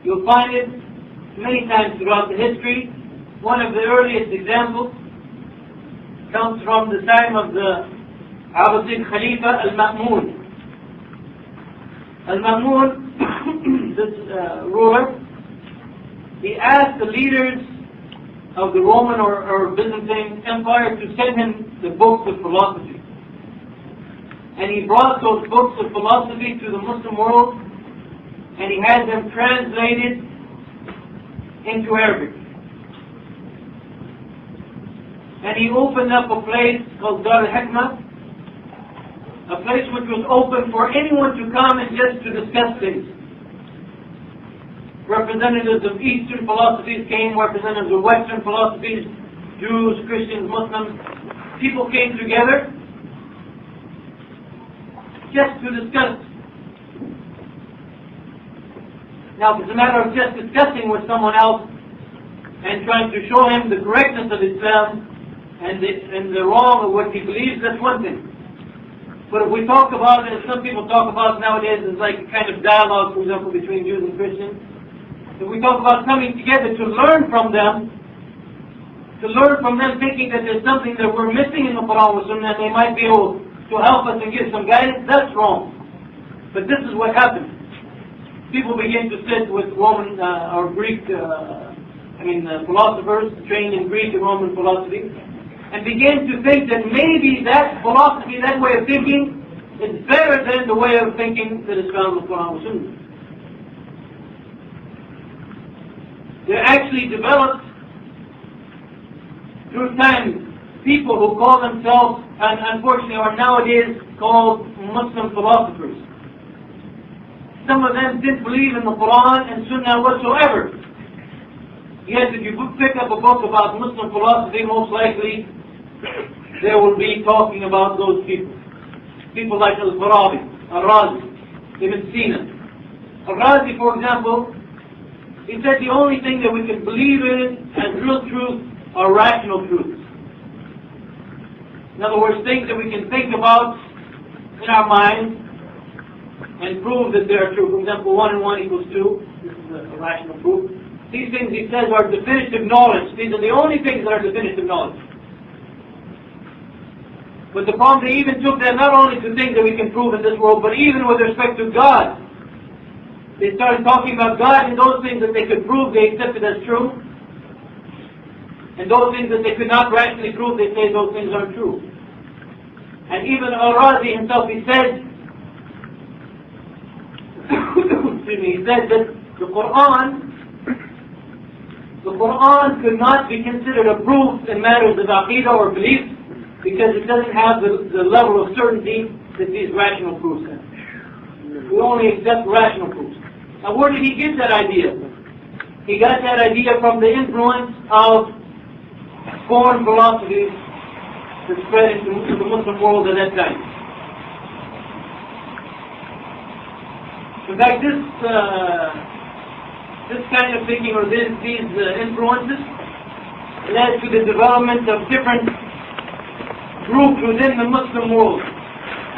You'll find it many times throughout the history. One of the earliest examples comes from the time of the Abbasid Khalifa Al-Ma'mun. Al-Ma'mun, this ruler, he asked the leaders of the Roman or Byzantine Empire to send him the books of philosophy. And he brought those books of philosophy to the Muslim world, and he had them translated into Arabic. And he opened up a place called Dar al-Hikmah, a place which was open for anyone to come and just to discuss things. Representatives of Eastern philosophies came, representatives of Western philosophies, Jews, Christians, Muslims. People came together just to discuss. Now, if it's a matter of just discussing with someone else and trying to show him the correctness of Islam and the wrong of what he believes, that's one thing. But if we talk about it, as some people talk about nowadays, as like a kind of dialogue, for example, between Jews and Christians, if we talk about coming together to learn from them thinking that there's something that we're missing in the Quran and Sunnah, and they might be able to help us and give some guidance, that's wrong. But this is what happened. People begin to sit with Roman or Greek, philosophers trained in Greek and Roman philosophy, and begin to think that maybe that philosophy, that way of thinking, is better than the way of thinking that is found in the Quran and Sunnah. There actually developed through time people who call themselves, and unfortunately are nowadays called Muslim philosophers. Some of them didn't believe in the Quran and Sunnah whatsoever. Yet if you pick up a book about Muslim philosophy, most likely they will be talking about those people. People like Al-Farabi, Al-Razi, Ibn Sina. Al-Razi, for example, he said the only thing that we can believe in as real truth are rational truths. In other words, things that we can think about in our minds and prove that they are true. For example, 1 and 1 equals 2. This is a rational proof. These things, he says, are definitive knowledge. These are the only things that are definitive knowledge. But the problem, they even took that not only to things that we can prove in this world, but even with respect to God. They started talking about God, and those things that they could prove, they accepted as true. And those things that they could not rationally prove, they say those things aren't true. And even Al-Razi himself, he said, he said that the Quran could not be considered a proof in matters of aqidah or belief because it doesn't have the level of certainty that these rational proofs have. We only accept rational proofs. Now, where did he get that idea? He got that idea from the influence of foreign philosophies that spread into the Muslim world at that time. In fact, this kind of thinking or these influences led to the development of different groups within the Muslim world.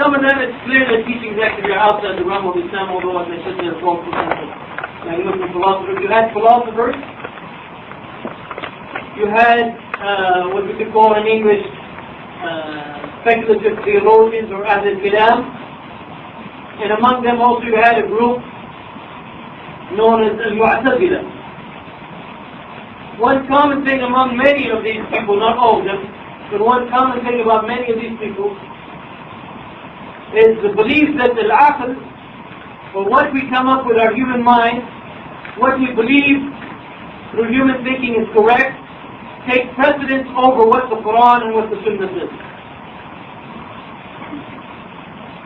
Some of them, it's clear that teachings actually are outside the realm of Islam, although as I said, they're for example, like Muslim philosophers. You had philosophers, you had what we could call in English speculative theologians or Ahl al-Kalam, and among them also you had a group known as al-Mu'tazila. One common thing among many of these people, not all of them, but one common thing about many of these people is the belief that al-aql, or what we come up with our human mind, what we believe through human thinking is correct, takes precedence over what the Quran and what the Sunnah says.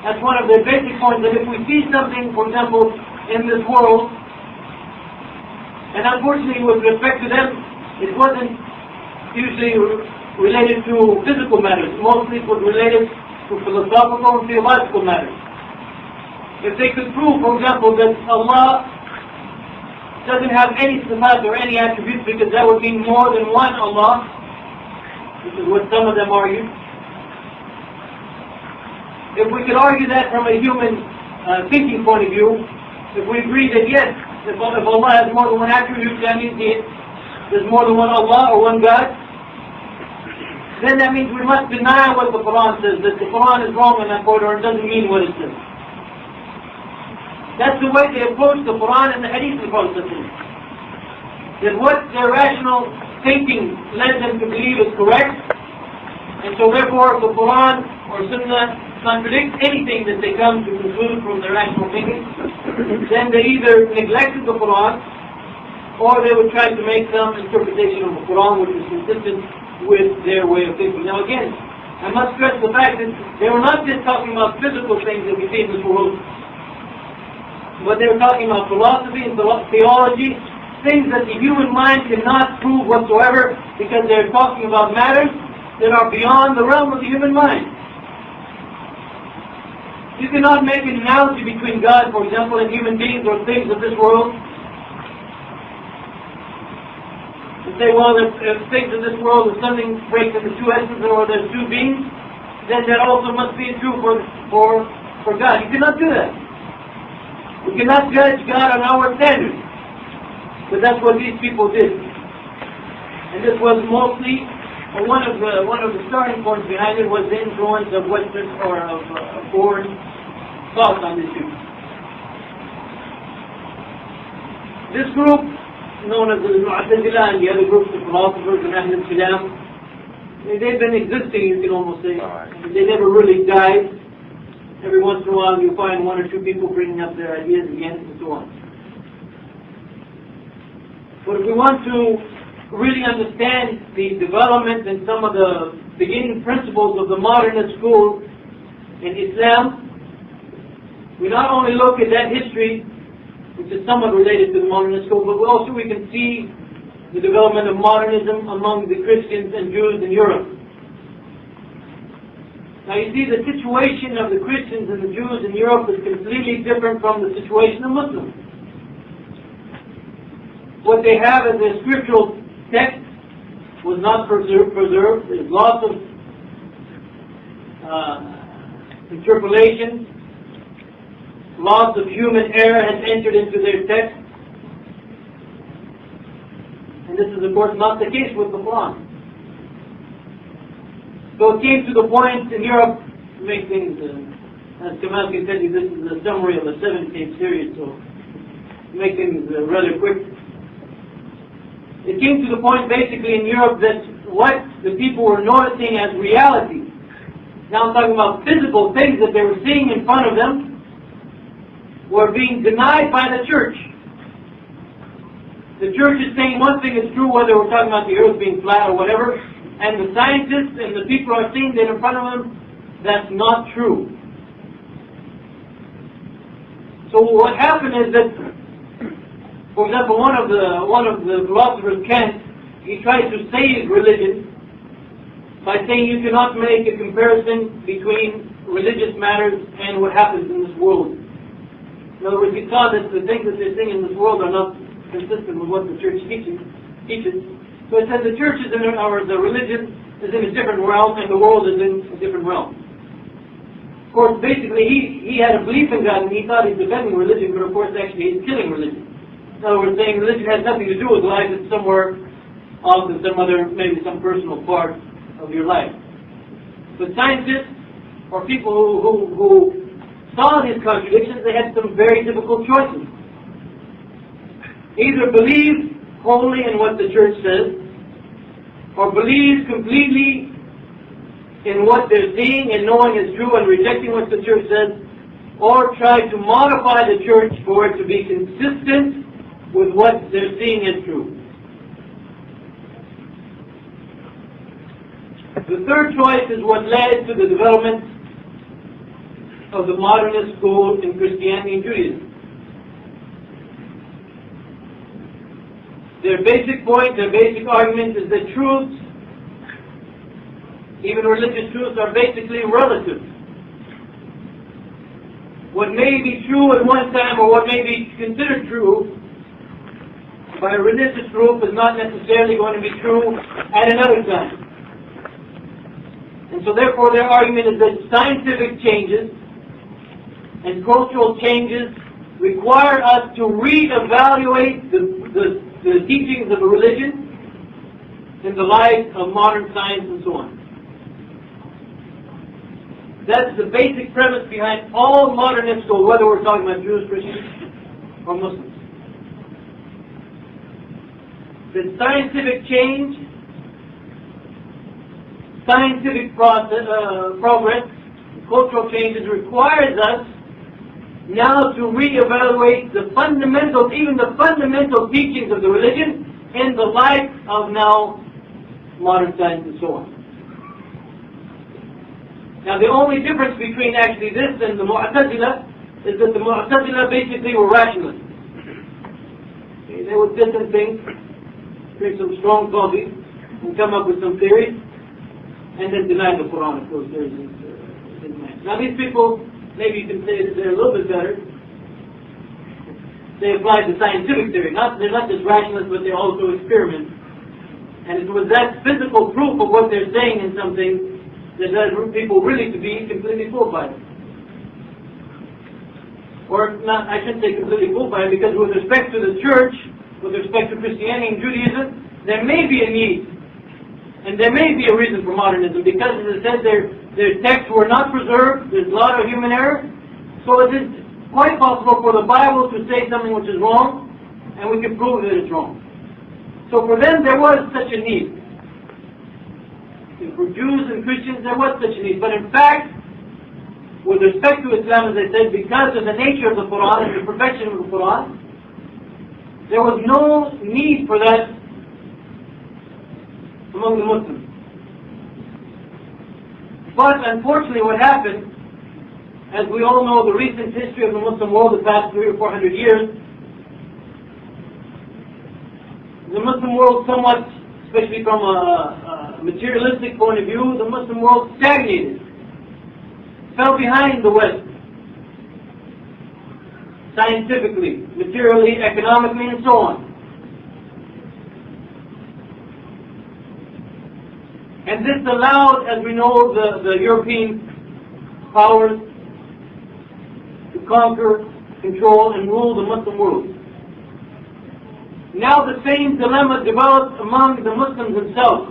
That's one of their basic points, that if we see something, for example, in this world, and unfortunately with respect to them, it wasn't usually related to physical matters. Mostly it was related to philosophical and theological matters. If they could prove, for example, that Allah doesn't have any sifat or any attributes, because that would mean more than one Allah, which is what some of them argue. If we could argue that from a human thinking point of view, if we agree that yes, if Allah has more than one attribute, that means there's more than one Allah or one God, then that means we must deny what the Quran says, that the Quran is wrong in that point, or it doesn't mean what it says. That's the way they approach the Quran and the Hadith of the Prophet. That what their rational thinking led them to believe is correct, and so therefore if the Quran or Sunnah contradicts anything that they come to conclude from their rational thinking, then they either neglected the Quran or they would try to make some interpretation of the Quran which is consistent with their way of thinking. Now again, I must stress the fact that they were not just talking about physical things that we see in this world, but they were talking about philosophy and theology, things that the human mind cannot prove whatsoever, because they're talking about matters that are beyond the realm of the human mind. You cannot make an analogy between God, for example, and human beings or things of this world. You say, well, if things in this world, if something breaks into two essences or there's two beings, then that also must be true for God. You cannot do that. We cannot judge God on our standards. But that's what these people did. And this was mostly, one of the starting points behind it was the influence of Western or of foreign thought on this issue. This group, known as the Mu'tazila and the other groups of philosophers and Ahl al-Kalam, they've been existing, you can almost say. They never really died. Every once in a while you find one or two people bringing up their ideas again and so on. But if we want to really understand the development and some of the beginning principles of the modernist school in Islam, we not only look at that history, which is somewhat related to the modernist school, but also we can see the development of modernism among the Christians and Jews in Europe. Now you see, the situation of the Christians and the Jews in Europe is completely different from the situation of Muslims. What they have as their scriptural text was not preserved. There's lots of interpolation. Lots of human error has entered into their text. And this is of course not the case with the Quran. So it came to the point in Europe, to make things, as Kamal can tell you, this is a summary of a 7-tape series, so to make things rather quick. It came to the point basically in Europe that what the people were noticing as reality, now I'm talking about physical things that they were seeing in front of them, were being denied by the church. The church is saying one thing is true, whether we're talking about the earth being flat or whatever, and the scientists and the people are seeing that in front of them, that's not true. So what happened is that, for example, one of the philosophers, Kant, he tried to save religion by saying you cannot make a comparison between religious matters and what happens in this world. In other words, he saw that the things that they're seeing in this world are not consistent with what the church teaches. So it says the church is or the religion is in a different realm and the world is in a different realm. Of course, basically he had a belief in God and he thought he's defending religion, but of course actually he's killing religion. In other words, saying religion has nothing to do with life, it's somewhere off in some other, maybe some personal part of your life. But scientists, or people who saw these contradictions, they had some very difficult choices. Either believe wholly in what the church says, or believe completely in what they're seeing and knowing is true and rejecting what the church says, or try to modify the church for it to be consistent with what they're seeing as true. The third choice is what led to the development of the modernist school in Christianity and Judaism. Their basic point, their basic argument is that truths, even religious truths, are basically relative. What may be true at one time or what may be considered true by a religious group is not necessarily going to be true at another time. And so therefore their argument is that scientific changes and cultural changes require us to reevaluate the teachings of a religion in the light of modern science and so on. That's the basic premise behind all modernist schools, whether we're talking about Jews, Christians, or Muslims. That scientific change, scientific progress, cultural changes requires us now to reevaluate the fundamentals, even the fundamental teachings of the religion in the light of now modern science and so on. Now the only difference between actually this and the Mu'tazila is that the Mu'tazila basically were rationalists. Okay, they would sit and think, drink some strong coffee, and come up with some theories, and then deny the Quran, of course. Now these people, maybe you can say that they're a little bit better. They applied the scientific theory. They're not just rationalists, but they also experiment. And it was that physical proof of what they're saying in something that led people really to be completely fooled by it. Or not, I shouldn't say completely fooled by it, because with respect to the church, with respect to Christianity and Judaism, there may be a need, and there may be a reason for modernism, because as I said, their texts were not preserved, there's a lot of human error, so it is quite possible for the Bible to say something which is wrong, and we can prove that it's wrong. So for them, there was such a need. For Jews and Christians, there was such a need. But in fact, with respect to Islam, as I said, because of the nature of the Quran and the perfection of the Quran, there was no need for that among the Muslims. But unfortunately what happened, as we all know the recent history of the Muslim world the past 300 or 400 years, the Muslim world somewhat, especially from a materialistic point of view, the Muslim world stagnated, fell behind the West, scientifically, materially, economically, and so on. And this allowed, as we know, the European powers to conquer, control, and rule the Muslim world. Now the same dilemma developed among the Muslims themselves.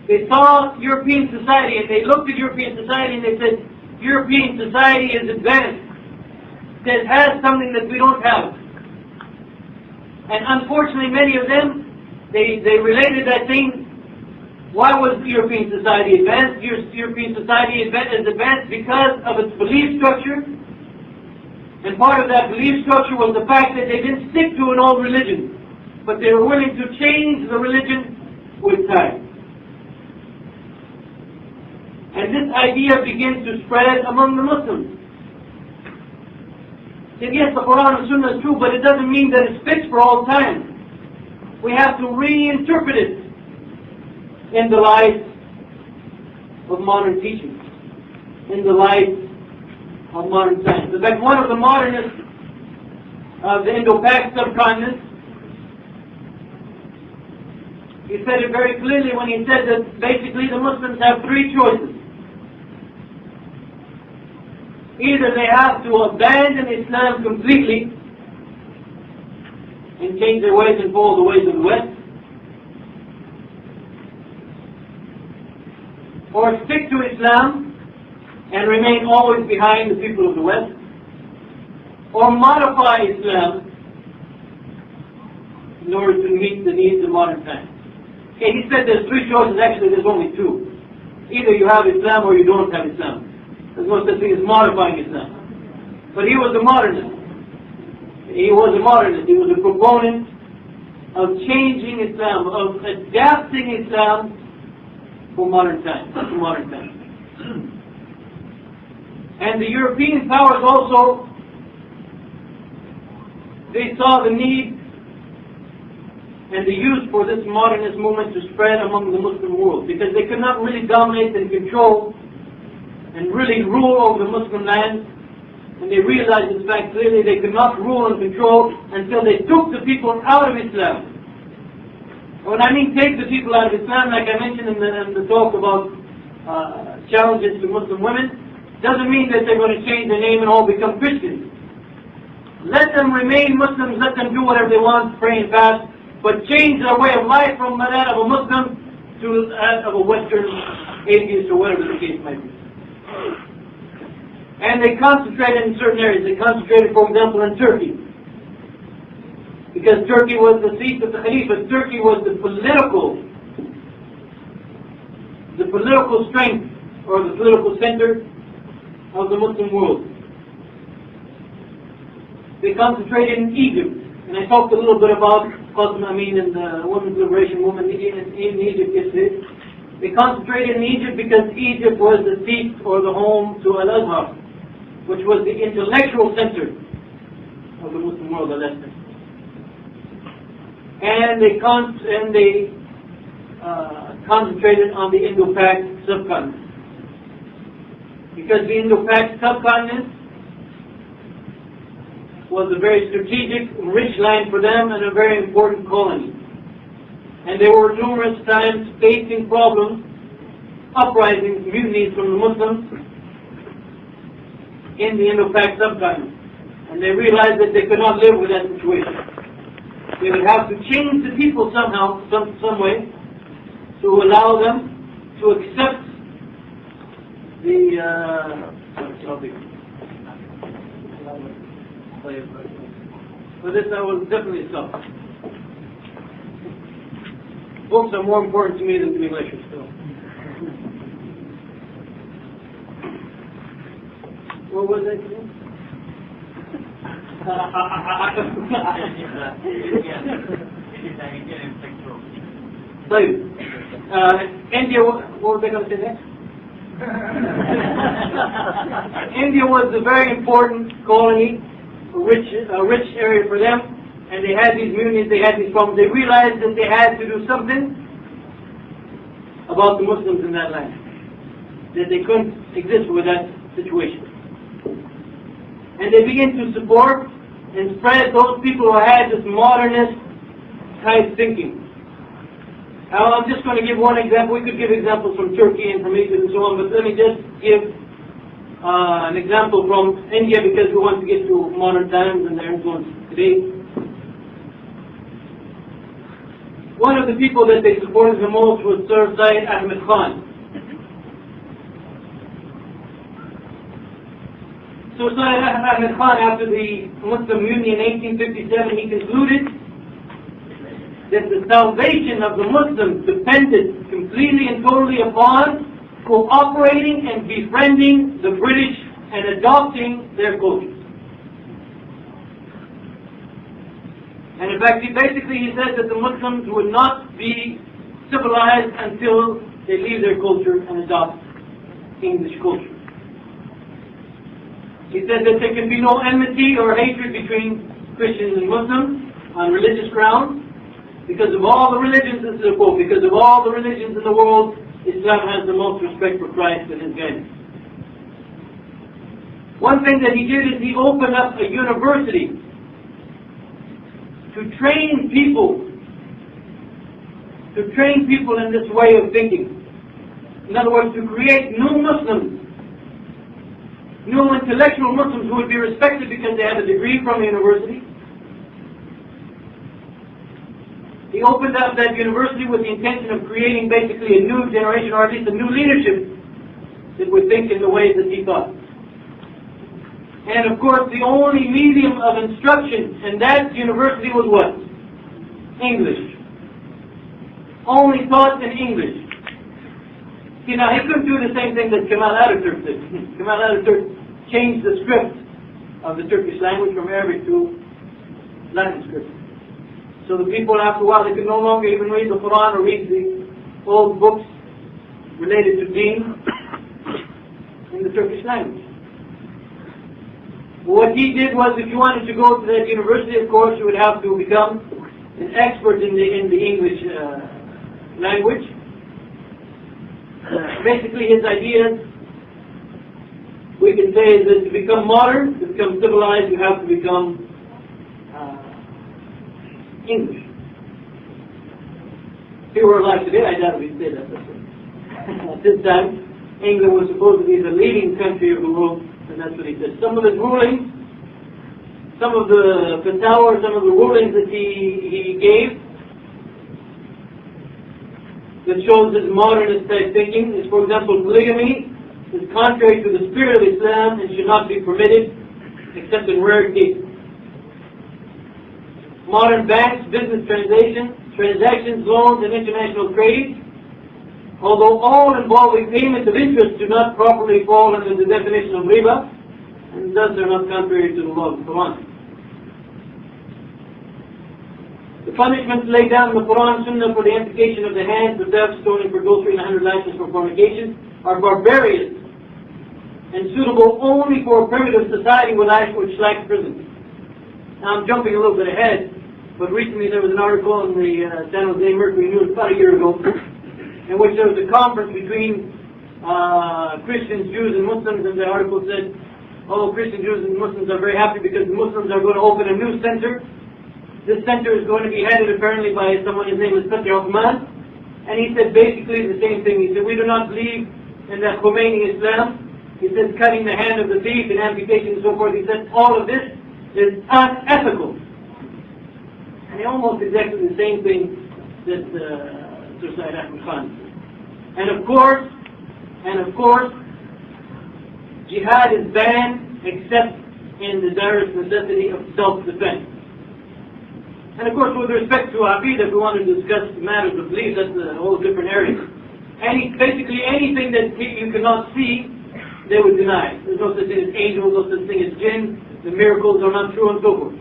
They saw European society and they looked at European society and they said, European society is advanced. It has something that we don't have. And unfortunately many of them, they related that thing. Why was European society advanced? European society is advanced because of its belief structure. And part of that belief structure was the fact that they didn't stick to an old religion, but they were willing to change the religion with time. And this idea begins to spread among the Muslims. And yes, the Quran and Sunnah is true, but it doesn't mean that it's fixed for all time. We have to reinterpret it in the light of modern teachings, in the light of modern science. In fact, one of the modernists of the Indo-Pak subcontinent. He said it very clearly when he said that basically the Muslims have three choices. Either they have to abandon Islam completely and change their ways and follow the ways of the West, or stick to Islam and remain always behind the people of the West, or modify Islam in order to meet the needs of modern times. Okay, he said there's three choices. Actually, there's only two. Either you have Islam or you don't have Islam. There's no such thing as modifying Islam. But he was a modernist. He was a modernist. He was a proponent of changing Islam, of adapting Islam for modern times. And the European powers also, they saw the need and the use for this modernist movement to spread among the Muslim world, because they could not really dominate and control and really rule over the Muslim land. And they realized this fact clearly. They could not rule and control until they took the people out of Islam. When I mean take the people out of Islam, like I mentioned in the talk about challenges to Muslim women, doesn't mean that they're going to change their name and all become Christians. Let them remain Muslims, let them do whatever they want, pray and fast, but change their way of life from that of a Muslim to that of a Western atheist or whatever the case might be. And they concentrated in certain areas. They concentrated, for example, in Turkey. Because Turkey was the seat of the Khalifa. Turkey was the political strength, or the political center of the Muslim world. They concentrated in Egypt. And I talked a little bit about in the Women's Liberation Movement in Egypt yesterday. They concentrated in Egypt because Egypt was the seat or the home to Al-Azhar, which was the intellectual center of the Muslim world at that time. And they concentrated on the Indo-Pak subcontinent, because the Indo-Pak subcontinent was a very strategic, rich land for them and a very important colony. And there were numerous times facing problems, uprisings, mutinies from the Muslims in the Indo-Pak subcontinent. And they realized that they could not live with that situation. They would have to change the people somehow, some way, to allow them to accept for this I will definitely stop. Books are more important to me than doing lectures still. What was that again? India, what was I going to say next? India was a very important colony, a rich area for them, and they had these mutinies, they had these problems. They realized that they had to do something about the Muslims in that land, that they couldn't exist with that situation. And they began to support and spread those people who had this modernist type thinking. Now, I'm just going to give one example. We could give examples from Turkey and from Egypt and so on, but let me just give an example from India, because we want to get to modern times and their influence today. One of the people that they supported the most was Sir Syed Ahmed Khan. So Syed Ahmed Khan, after the Muslim Mutiny in 1857, he concluded that the salvation of the Muslims depended completely and totally upon cooperating and befriending the British and adopting their culture. And in fact, he said that the Muslims would not be civilized until they leave their culture and adopt English culture. He said that there can be no enmity or hatred between Christians and Muslims on religious grounds, because of all the religions, this is a quote, because of all the religions in the world, Islam has the most respect for Christ and His guidance. One thing that he did is he opened up a university train people, in this way of thinking. In other words, to create new Muslims, new intellectual Muslims who would be respected because they had a degree from a university. He opened up that university with the intention of creating basically a new generation, or at least a new leadership that would think in the ways that he thought. And of course, the only medium of instruction in that university was what? English. Only taught in English. See, now he couldn't do the same thing that Kemal Ataturk did. Kemal Ataturk changed the script of the Turkish language from Arabic to Latin script. So the people, after a while, they could no longer even read the Quran or read the old books related to Deen in the Turkish language. What he did was, if you wanted to go to that university, of course, you would have to become an expert in the English language. Basically, his ideas, we can say, is that to become modern, to become civilized, you have to become English. If we were alive today, I doubt we'd say that. At this time, England was supposed to be the leading country of the world, and that's what he said. Some of his rulings, some of the fatwa, some of the rulings that he gave, that shows his modernist type thinking is, for example, polygamy is contrary to the spirit of Islam and should not be permitted except in rare cases. Modern banks, business transactions, loans, and international trade, although all involving payment of interest, do not properly fall under the definition of riba, and thus are not contrary to the law of the Quran. The punishments laid down in the Quran and Sunnah for the amputation of the hands, the theft, stoning for adultery, and 100 lashes for fornication are barbarous and suitable only for a primitive society which lacks prisons. Now I'm jumping a little bit ahead, but recently there was an article in the San Jose Mercury News about a year ago in which there was a conference between Christians, Jews, and Muslims, and the article said, oh, Christian Jews and Muslims are very happy because the Muslims are going to open a new center. This center is going to be headed apparently by someone, his name is Fatih Uthman, and he said basically the same thing. He said, we do not believe in that Khomeini Islam. He said cutting the hand of the thief and amputation and so forth. He said all of this is unethical. And almost exactly the same thing that Sir Said Ahmed Khan said. And of course, jihad is banned except in the direst necessity of self-defense. And of course, with respect to Aqidah, if we want to discuss matters of belief, that's a whole different area. Basically anything that you cannot see, they would deny. There's no such thing as angels, no such thing as jinn, the miracles are not true, and so forth.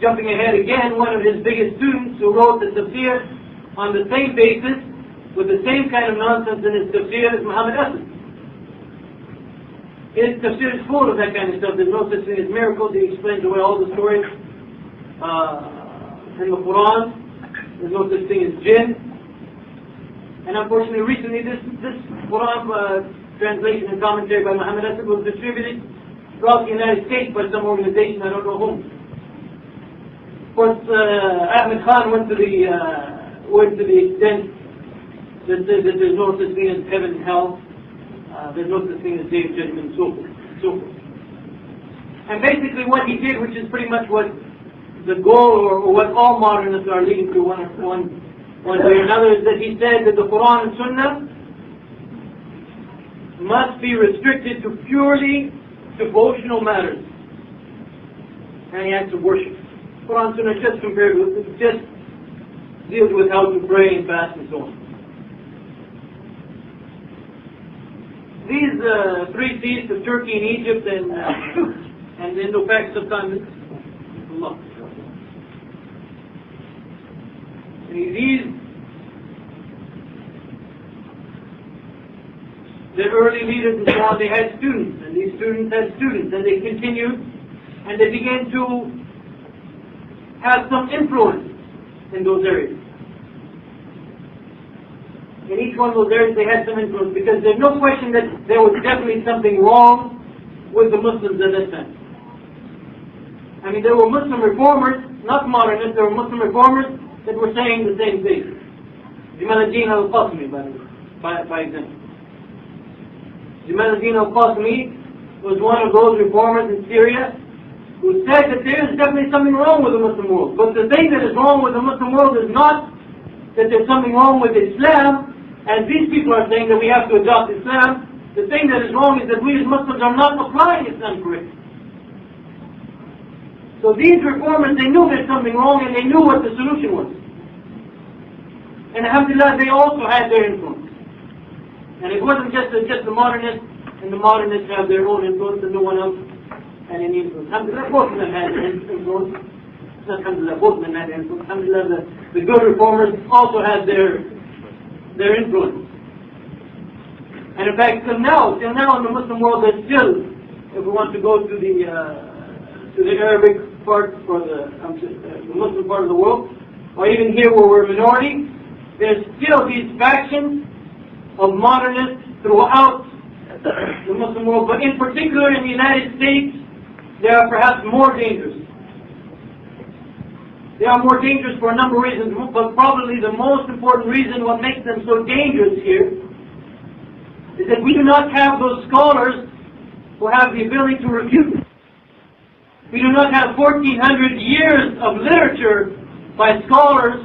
Jumping ahead again, one of his biggest students who wrote the tafsir on the same basis, with the same kind of nonsense in his tafsir, is Muhammad Asad. His tafsir is full of that kind of stuff. There's no such thing as miracles. He explains away all the stories in the Quran. There's no such thing as jinn. And unfortunately, recently this Quran translation and commentary by Muhammad Asad was distributed throughout the United States by some organization, I don't know whom. Of course, Ahmed Khan went to the extent that said that there's no such thing as heaven and hell, there's no such thing as day of judgment, and so forth. And basically what he did, which is pretty much what the goal or what all modernists are leading to one way or another, is that he said that the Quran and Sunnah must be restricted to purely devotional matters and acts of worship. Quran and Sunnah just compared with it, just deals with how to pray and fast and so on. These three seats of Turkey and Egypt and the Indo-Pak subcontinent, Allah. The early leaders and so on, they had students, and these students had students, and they continued, and they began to have some influence in those areas. In each one of those areas they had some influence, because there's no question that there was definitely something wrong with the Muslims at that time. I mean, there were Muslim reformers not modernists, there were Muslim reformers that were saying the same thing. Jamal al-Din al-Qasmi, by example. Jamal al-Din al-Qasmi was one of those reformers in Syria who said that there is definitely something wrong with the Muslim world. But the thing that is wrong with the Muslim world is not that there's something wrong with Islam, as these people are saying that we have to adopt Islam. The thing that is wrong is that we as Muslims are not applying Islam correctly. So these reformers, they knew there's something wrong and they knew what the solution was. And alhamdulillah, they also had their influence. And it wasn't just the modernists, and the modernists have their own influence and no one else had any influence. Alhamdulillah, both of them had influence. Not alhamdulillah, both of them had influence. Alhamdulillah, the good reformers also had their influence. And in fact, till now in the Muslim world, there's still, if we want to go to the Arabic part, or the Muslim part of the world, or even here where we're a minority, there's still these factions of modernists throughout the Muslim world, but in particular in the United States, they are perhaps more dangerous. They are more dangerous for a number of reasons, but probably the most important reason what makes them so dangerous here is that we do not have those scholars who have the ability to refute it. We do not have 1,400 years of literature by scholars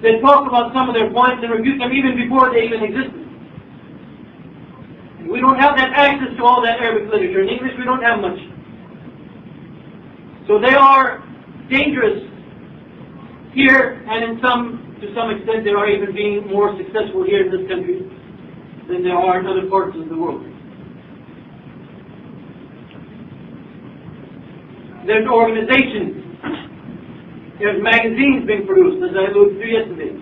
that talk about some of their points and refute them even before they even existed. We don't have that access to all that Arabic literature. In English, we don't have much. So they are dangerous here, and to some extent, they are even being more successful here in this country than there are in other parts of the world. There's organizations, there's magazines being produced, as I alluded to yesterday,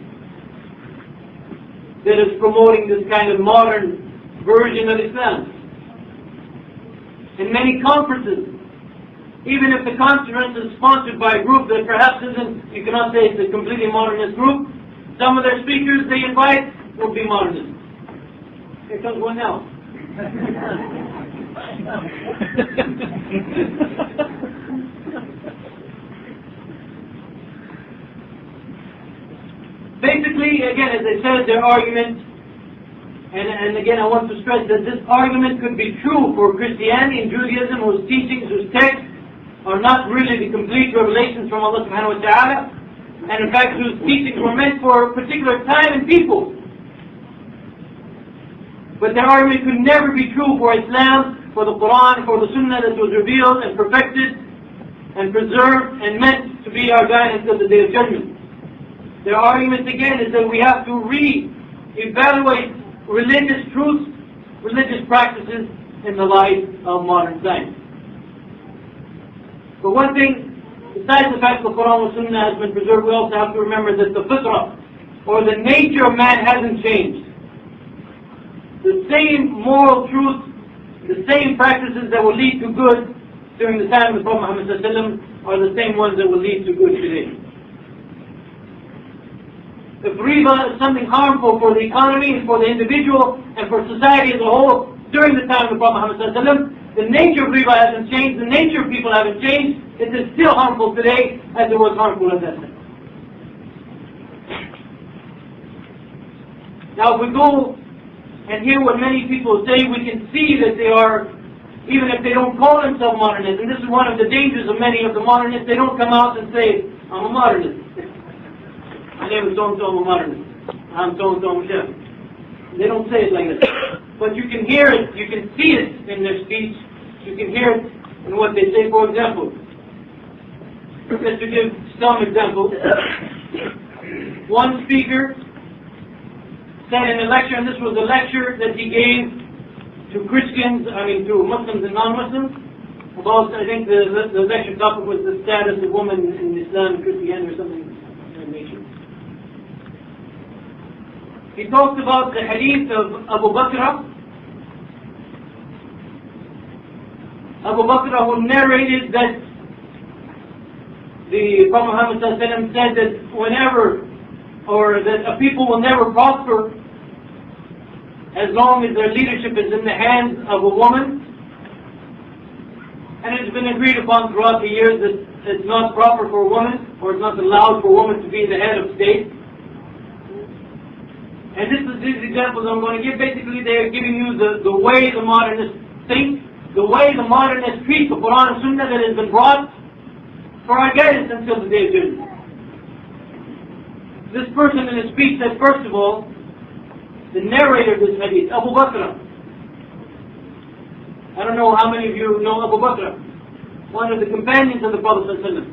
that is promoting this kind of modern version of Islam. In many conferences, even if the conference is sponsored by a group that perhaps isn't, you cannot say it's a completely modernist group, some of their speakers they invite will be modernist. Here comes one now. Basically, again, as I said, their argument, and again I want to stress that this argument could be true for Christianity and Judaism, whose teachings, whose texts are not really the complete revelations from Allah subhanahu wa ta'ala, and in fact whose teachings were meant for a particular time and people. But their argument could never be true for Islam, for the Quran, for the Sunnah that was revealed and perfected and preserved and meant to be our guidance at the Day of Judgment. Their argument again is that we have to re-evaluate religious truths, religious practices in the light of modern science. But one thing, besides the fact that the Quran and Sunnah has been preserved, we also have to remember that the fitrah, or the nature of man, hasn't changed. The same moral truths, the same practices that will lead to good during the time of the Prophet Muhammad ﷺ are the same ones that will lead to good today. If riba is something harmful for the economy and for the individual and for society as a whole during the time of the Prophet Muhammad ﷺ, the nature of riba hasn't changed, the nature of people haven't changed. It is still harmful today as it was harmful at that time. Now if we go and hear what many people say, we can see that they are, even if they don't call themselves modernists, and this is one of the dangers of many of the modernists, they don't come out and say, I'm a modernist. My name is so-and-so, I'm a modernist. I'm so-and-so, I'm a chef. They don't say it like that. But you can hear it, you can see it in their speech, you can hear it in what they say. For example, just to give some examples, one speaker said in a lecture, and this was a lecture that he gave to to Muslims and non-Muslims, about, I think the lecture topic was the status of women in Islam and Christianity or something of that nature. He talked about the hadith of Abu Bakr. Abu Bakr, who narrated that the Prophet Muhammad ﷺ said that that a people will never prosper as long as their leadership is in the hands of a woman. And it's been agreed upon throughout the years that it's not proper for a woman, or it's not allowed for a woman to be the head of state. And these examples I'm going to give, basically they are giving you the way the modernists think, the way the modernists treat the Quran and Sunnah that has been brought for our guidance until the day of judgment. This person in his speech said, first of all, the narrator of this hadith, Abu Bakr. I don't know how many of you know Abu Bakr, one of the companions of the Prophet ﷺ.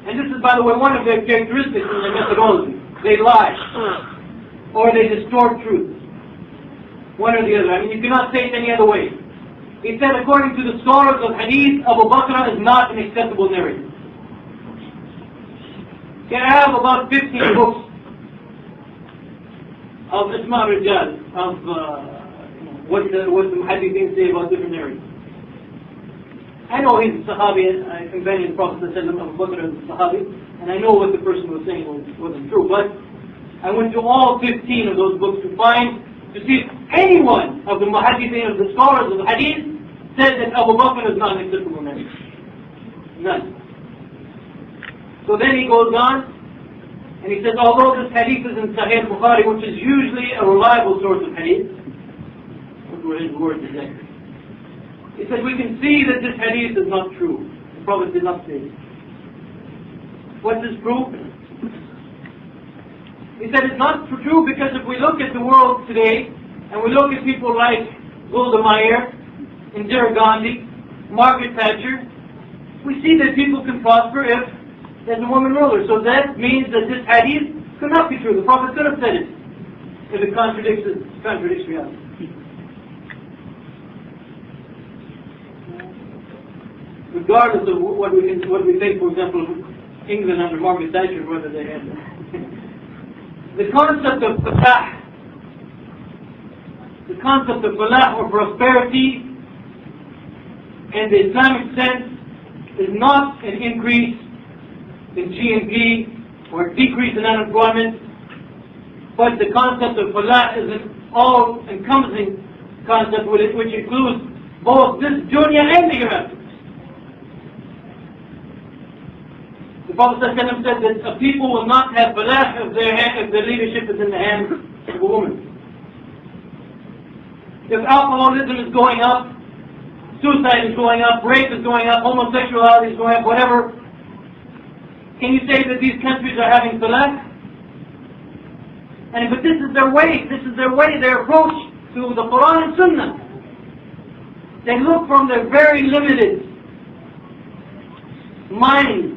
And this is, by the way, one of their characteristics in their methodology. They lie, or they distort truth. One or the other. I mean, you cannot say it any other way. He said, according to the scholars of hadith, Abu Bakr is not an acceptable narrator. Can I have about 15 books of Isma Rijal, of what the Muhaddithin say about different narrators? I know he's a Sahabi, a companion of the Prophet ﷺ, Abu Bakr is a Sahabi, and I know what the person was saying wasn't true, but I went to all 15 of those books to see if anyone of the Muhaddithin, of the scholars of the Hadith, said that Abu Bakr is not an acceptable narrator. None. So then he goes on, and he says, although this hadith is in Sahih Bukhari, which is usually a reliable source of hadith, what were his words exactly? He said, we can see that this hadith is not true. The Prophet did not say it. What's his proof? He said it's not true because if we look at the world today, and we look at people like Golda Meir, Indira Gandhi, Margaret Thatcher, we see that people can prosper if there's a woman ruler. So that means that this hadith could not be true. The Prophet could have said it if it contradicts reality. Regardless of what we think, for example, England under Margaret Thatcher, whether they had the concept of falah or prosperity in the Islamic sense is not an increase in GNP or a decrease in unemployment, but the concept of falah is an all-encompassing concept which includes both this dunya and the hereafter. The Prophet ﷺ said that a people will not have falah if their leadership is in the hands of a woman. If alcoholism is going up, suicide is going up, rape is going up, homosexuality is going up, whatever, can you say that these countries are having falah? But this is their way, their approach to the Quran and Sunnah. They look from their very limited mind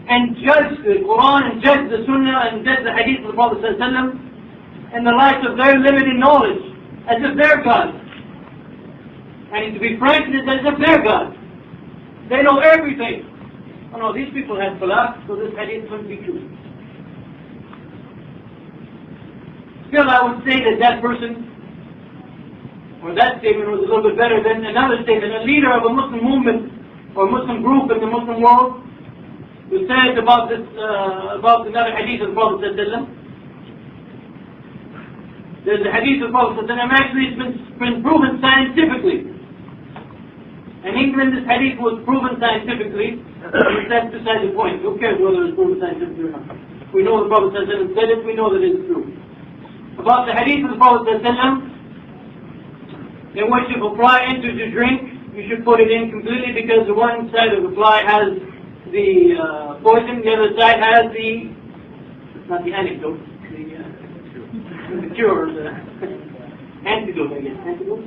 and judge the Quran and judge the Sunnah and judge the Hadith of the Prophet ﷺ in the light of their limited knowledge, as if they're God. And to be frank, it's as if they're God. They know everything. Oh no, these people have falah, so this hadith must be true. Still, I would say that that person, or that statement was a little bit better than another statement. A leader of a Muslim movement or Muslim group in the Muslim world who said about another hadith of the Prophet ﷺ. There's a hadith of the Prophet ﷺ, actually it's been proven scientifically. In England, this hadith was proven scientifically, but that's beside the point. Who cares whether it's proven scientifically or not? We know the Prophet ﷺ said it, we know that it is true. About the hadith of the Prophet ﷺ, in which if a fly enters your drink, you should put it in completely because the one side of the fly has the poison, the other side has not the anecdote, the cure, the antidote, I guess. Antidote?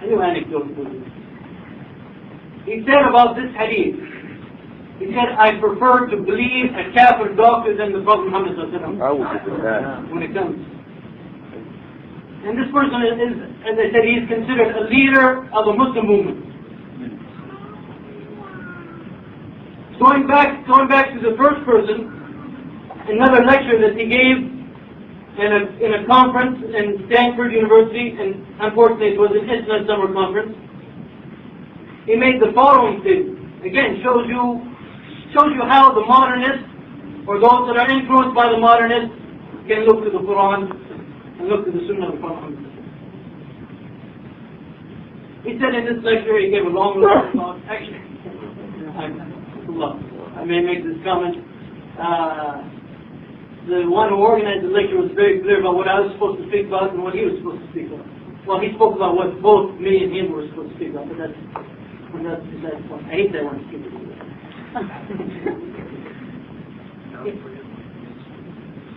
I knew anecdote was it. He said about this hadith, he said, I prefer to believe a kafir doctor than the Prophet Muhammad when it comes. And this person is, as I said, he is considered a leader of a Muslim movement. Going back to the first person, another lecture that he gave in a conference in Stanford University, and unfortunately it was an Islam summer conference. He made the following statement. Again, shows you how the modernists, or those that are influenced by the modernists, can look to the Quran and look to the Sunnah of the Prophet. He said in this lecture, he gave a long lecture about, actually, I may make this comment. The one who organized the lecture was very clear about what I was supposed to speak about and what he was supposed to speak about. Well, he spoke about what both me and him were supposed to speak about, but that's I hate that one.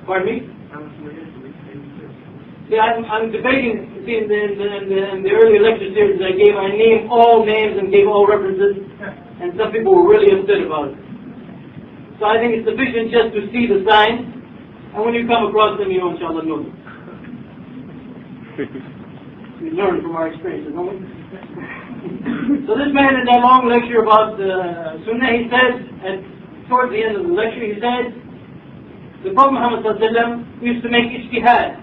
Pardon me? Yeah, I'm debating. See, in the earlier lecture series I gave, I named all names and gave all references, and some people were really upset about it. So I think it's sufficient just to see the signs, and when you come across them, you inshallah know them. We learn from our experiences, don't we? So this man in that long lecture about the Sunnah, he said, towards the end of the lecture, he said, the Prophet Muhammad ﷺ used to make ijtihad.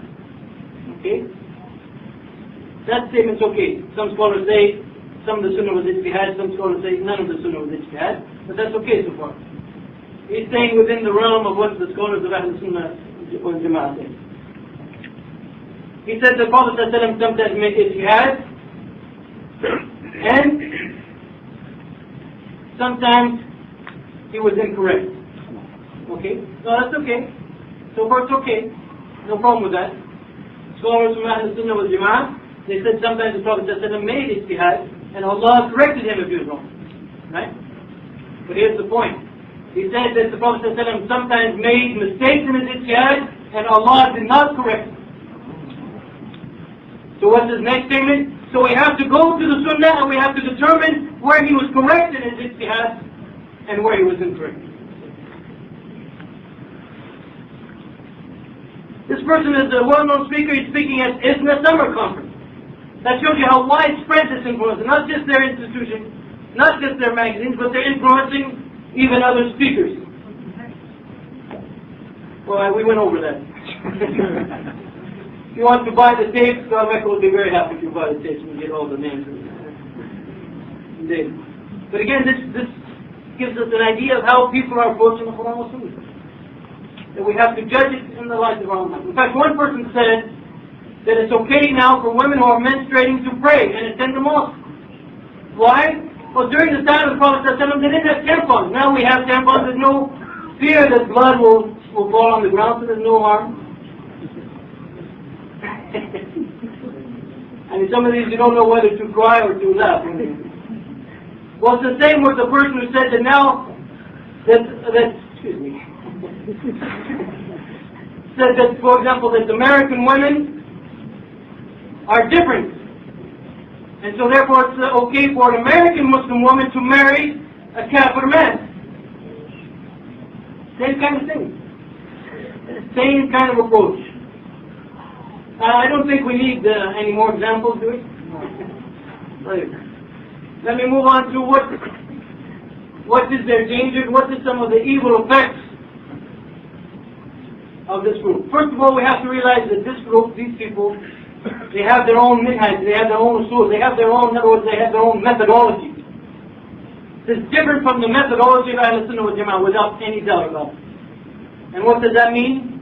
Okay? That statement's okay. Some scholars say some of the Sunnah was ijtihad, some scholars say none of the Sunnah was ijtihad, but that's okay so far. He's staying within the realm of what the scholars of Ahl Sunnah wal Jama'ah say. He said the Prophet ﷺ sometimes made ijtihad, and sometimes he was incorrect. Okay? So that's okay. So far it's okay. No problem with that. Scholars from Ahl Sunnah wal Jama'ah, they said sometimes the Prophet ﷺ made ijtihad, and Allah corrected him if he was wrong. Right? But here's the point. He said that the Prophet ﷺ sometimes made mistakes in his ijtihad, and Allah did not correct him. So what's his next statement? So we have to go to the Sunnah and we have to determine where he was correct in his ijtihad and where he was incorrect. This person is a well-known speaker. He's speaking at ISNA summer conference. That shows you how widespread this influence is. Not just their institution, not just their magazines, but they're influencing even other speakers. Well, we went over that. If you want to buy the tapes, Mecca will be very happy if you buy the tapes and get all the names. Indeed. But again, this gives us an idea of how people are approaching the Quran and Sunnah. That we have to judge it in the light of our own life. In fact, one person said that it's okay now for women who are menstruating to pray and attend the mosque. Why? Well, during the time of the Prophet ﷺ, they didn't have tampons. Now we have tampons. There's no fear that blood will fall on the ground, so there's no harm. And some of these you don't know whether to cry or to laugh. Well, it's the same with the person who said that now excuse me, said that, for example, that American women are different. And so therefore it's okay for an American Muslim woman to marry a Kafir man. Same kind of thing. Same kind of approach. I don't think we need any more examples, do we? Right. Let me move on to what is their danger, what is some of the evil effects of this group. First of all, we have to realize that this group, these people, they have their own minhaj, they have their own usul, they have their own, in other words, they have their own methodology. This is different from the methodology of Ahl Sunnah wal Jama'ah, without any doubt about it. And what does that mean?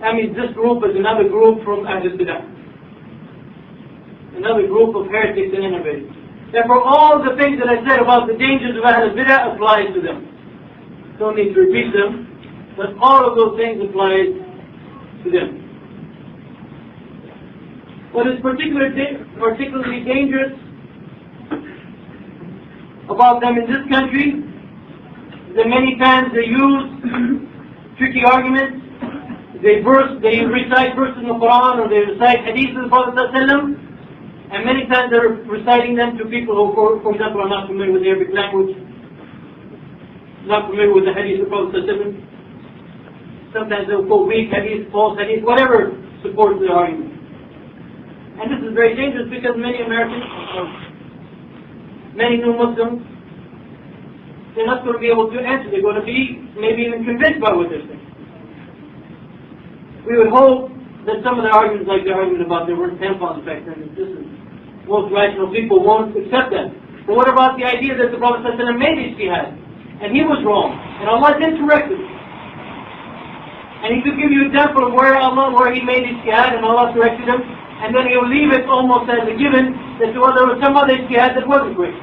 That means this group is another group from Ahl Bidah. Another group of heretics and innovators. Therefore, all the things that I said about the dangers of Ahl Bidah applies to them. Don't need to repeat them, but all of those things apply to them. What is particularly dangerous about them in this country is that many times they use tricky arguments. They recite verses in the Quran or they recite hadiths of the Prophet ﷺ, and many times they're reciting them to people who, for example, are not familiar with the Arabic language, not familiar with the hadith of the Prophet ﷺ. Sometimes they'll quote weak hadith, false hadith, whatever supports the argument. And this is very dangerous because many Americans, many new Muslims, they're not going to be able to answer. They're going to be maybe even convinced by what they're saying. We would hope that some of the arguments, like the argument about there weren't tampons back then, this is most rational people won't accept that. But what about the idea that the Prophet ﷺ made ijtihad, and he was wrong, and Allah didn't correct him? And he could give you an example of where he made ijtihad and Allah corrected him. and then he'll leave it almost as a given that well, there was some other ijtihad that wasn't great.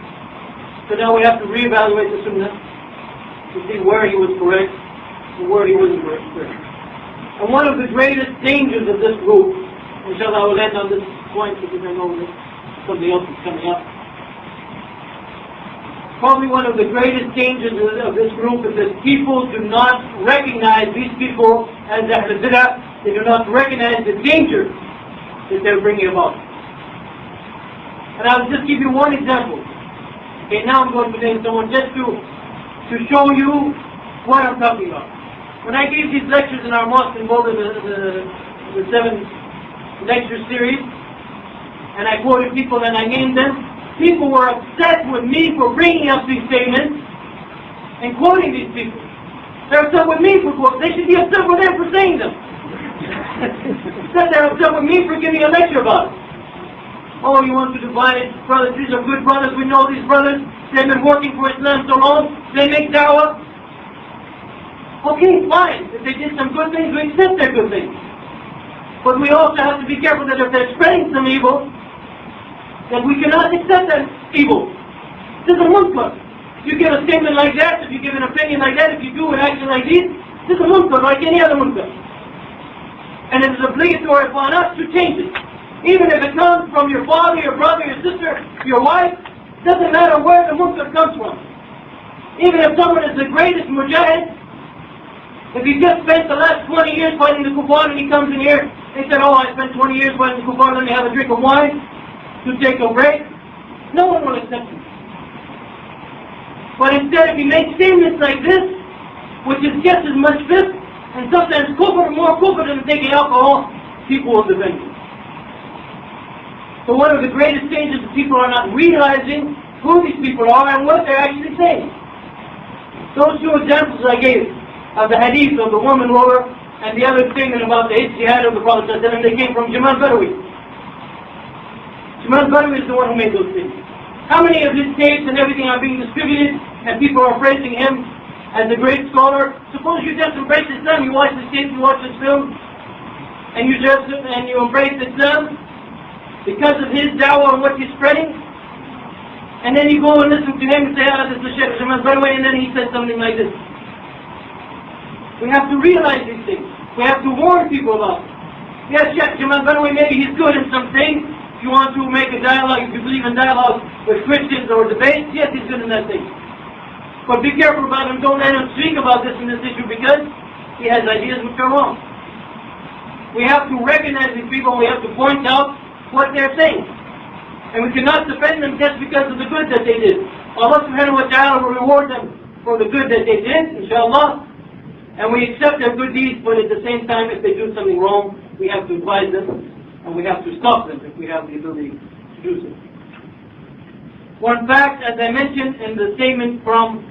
So now we have to reevaluate the Sunnah to see where he was correct and where he wasn't correct. And one of the greatest dangers of this group, inshallah I will end on this point because I know that something else is coming up. Probably one of the greatest dangers of this group is that people do not recognize these people as Ahl Bid'ah. They do not recognize the danger that they're bringing about. And I'll just give you one example. Okay, now I'm going to name someone just to show you what I'm talking about. When I gave these lectures in our mosque in Bangla, the 7 lecture series, and I quoted people and I named them, people were upset with me for bringing up these statements and quoting these people. They're upset with me for quoting. They should be upset with them for saying them. Instead, they're upset with me for giving a lecture about it. Oh, you want to divide brothers? These are good brothers. We know these brothers. They've been working for Islam so long. They make dawah. Okay, fine. If they did some good things, we accept their good things. But we also have to be careful that if they're spreading some evil, that we cannot accept that evil. This is a munkar. You give a statement like that, if you give an opinion like that, if you do an action like this is a munkar like any other munkar. And it is obligatory upon us to change it. Even if it comes from your father, your brother, your sister, your wife, doesn't matter where the munkar comes from. Even if someone is the greatest mujahid, if he just spent the last 20 years fighting the kuffar and he comes in here and said, oh, I spent 20 years fighting the kuffar, let me have a drink of wine to take a break, no one will accept him. But instead, if he makes statements like this, which is just as much fiqh, and sometimes more kufr than taking alcohol, people will defend him. So one of the greatest dangers is people are not realizing who these people are and what they're actually saying. Those 2 examples I gave of the hadith of the woman rower and the other statement about the ijtihad of the Prophet ﷺ, they came from Jamal Badawi. Jamal Badawi is the one who made those things. How many of his tapes and everything are being distributed and people are praising him as a great scholar? Suppose you just embrace Islam, you watch this tape, you watch this film, and you embrace Islam because of his dawah and what he's spreading, and then you go and listen to him and say, this is the Shaykh Jamal Badawi, and then he says something like this. We have to realize these things. We have to warn people about it. Yes, Shaykh Jamal Badawi, maybe he's good in some things. If you want to make a dialogue, if you believe in dialogue with Christians or debates, yes, he's good in that thing. But be careful about him. Don't let him speak about this and this issue because he has ideas which are wrong. We have to recognize these people and we have to point out what they're saying. And we cannot defend them just because of the good that they did. Allah subhanahu wa ta'ala will reward them for the good that they did, inshallah. And we accept their good deeds, but at the same time, if they do something wrong, we have to advise them and we have to stop them if we have the ability to do so. One fact, as I mentioned in the statement from,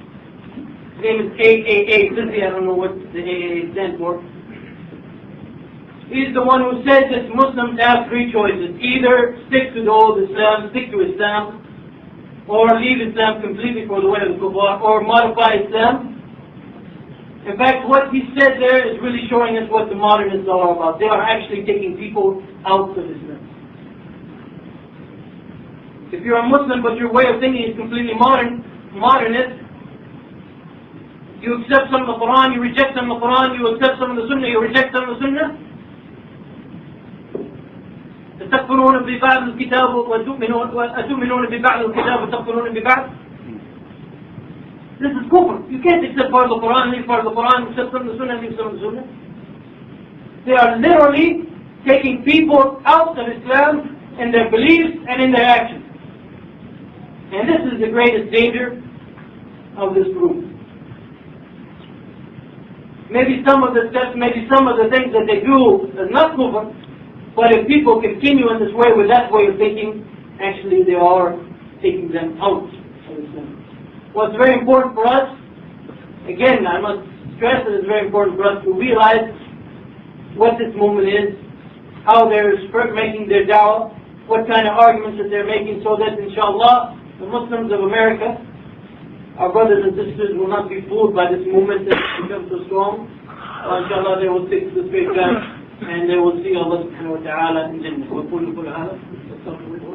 his name is AAA, I don't know what the AAA stands for. He's the one who says that Muslims have 3 choices. Either stick to the old Islam, stick to Islam, or leave Islam completely for the way of the kuffar, or modify Islam. In fact, what he said there is really showing us what the modernists are all about. They are actually taking people out of Islam. If you're a Muslim but your way of thinking is completely modernist, you accept some of the Quran, you reject some of the Quran, you accept some of the Sunnah, you reject some of the Sunnah. تكفرون ببعض الكتاب وتؤمنون ببعض الكتاب وتكفرون ببعض. This is kufr. You can't accept part of the Quran, leave part of the Quran, accept some of the Sunnah, leave some of the Sunnah. They are literally taking people out of Islam in their beliefs and in their actions. And this is the greatest danger of this group. Maybe some of the steps, maybe some of the things that they do is not kufr, but if people continue in this way with that way of thinking, actually they are taking them out of Islam. What's very important for us, again, I must stress that it's very important for us to realize what this movement is, how they're making their dawah, what kind of arguments that they're making, so that inshallah the Muslims of America, our brothers and sisters, will not be fooled by this movement that has become so strong. Inshallah they will stick to the straight path and they will see Allah subhanahu wa ta'ala in Jannah. وَقُولُ قُلْ هَذَا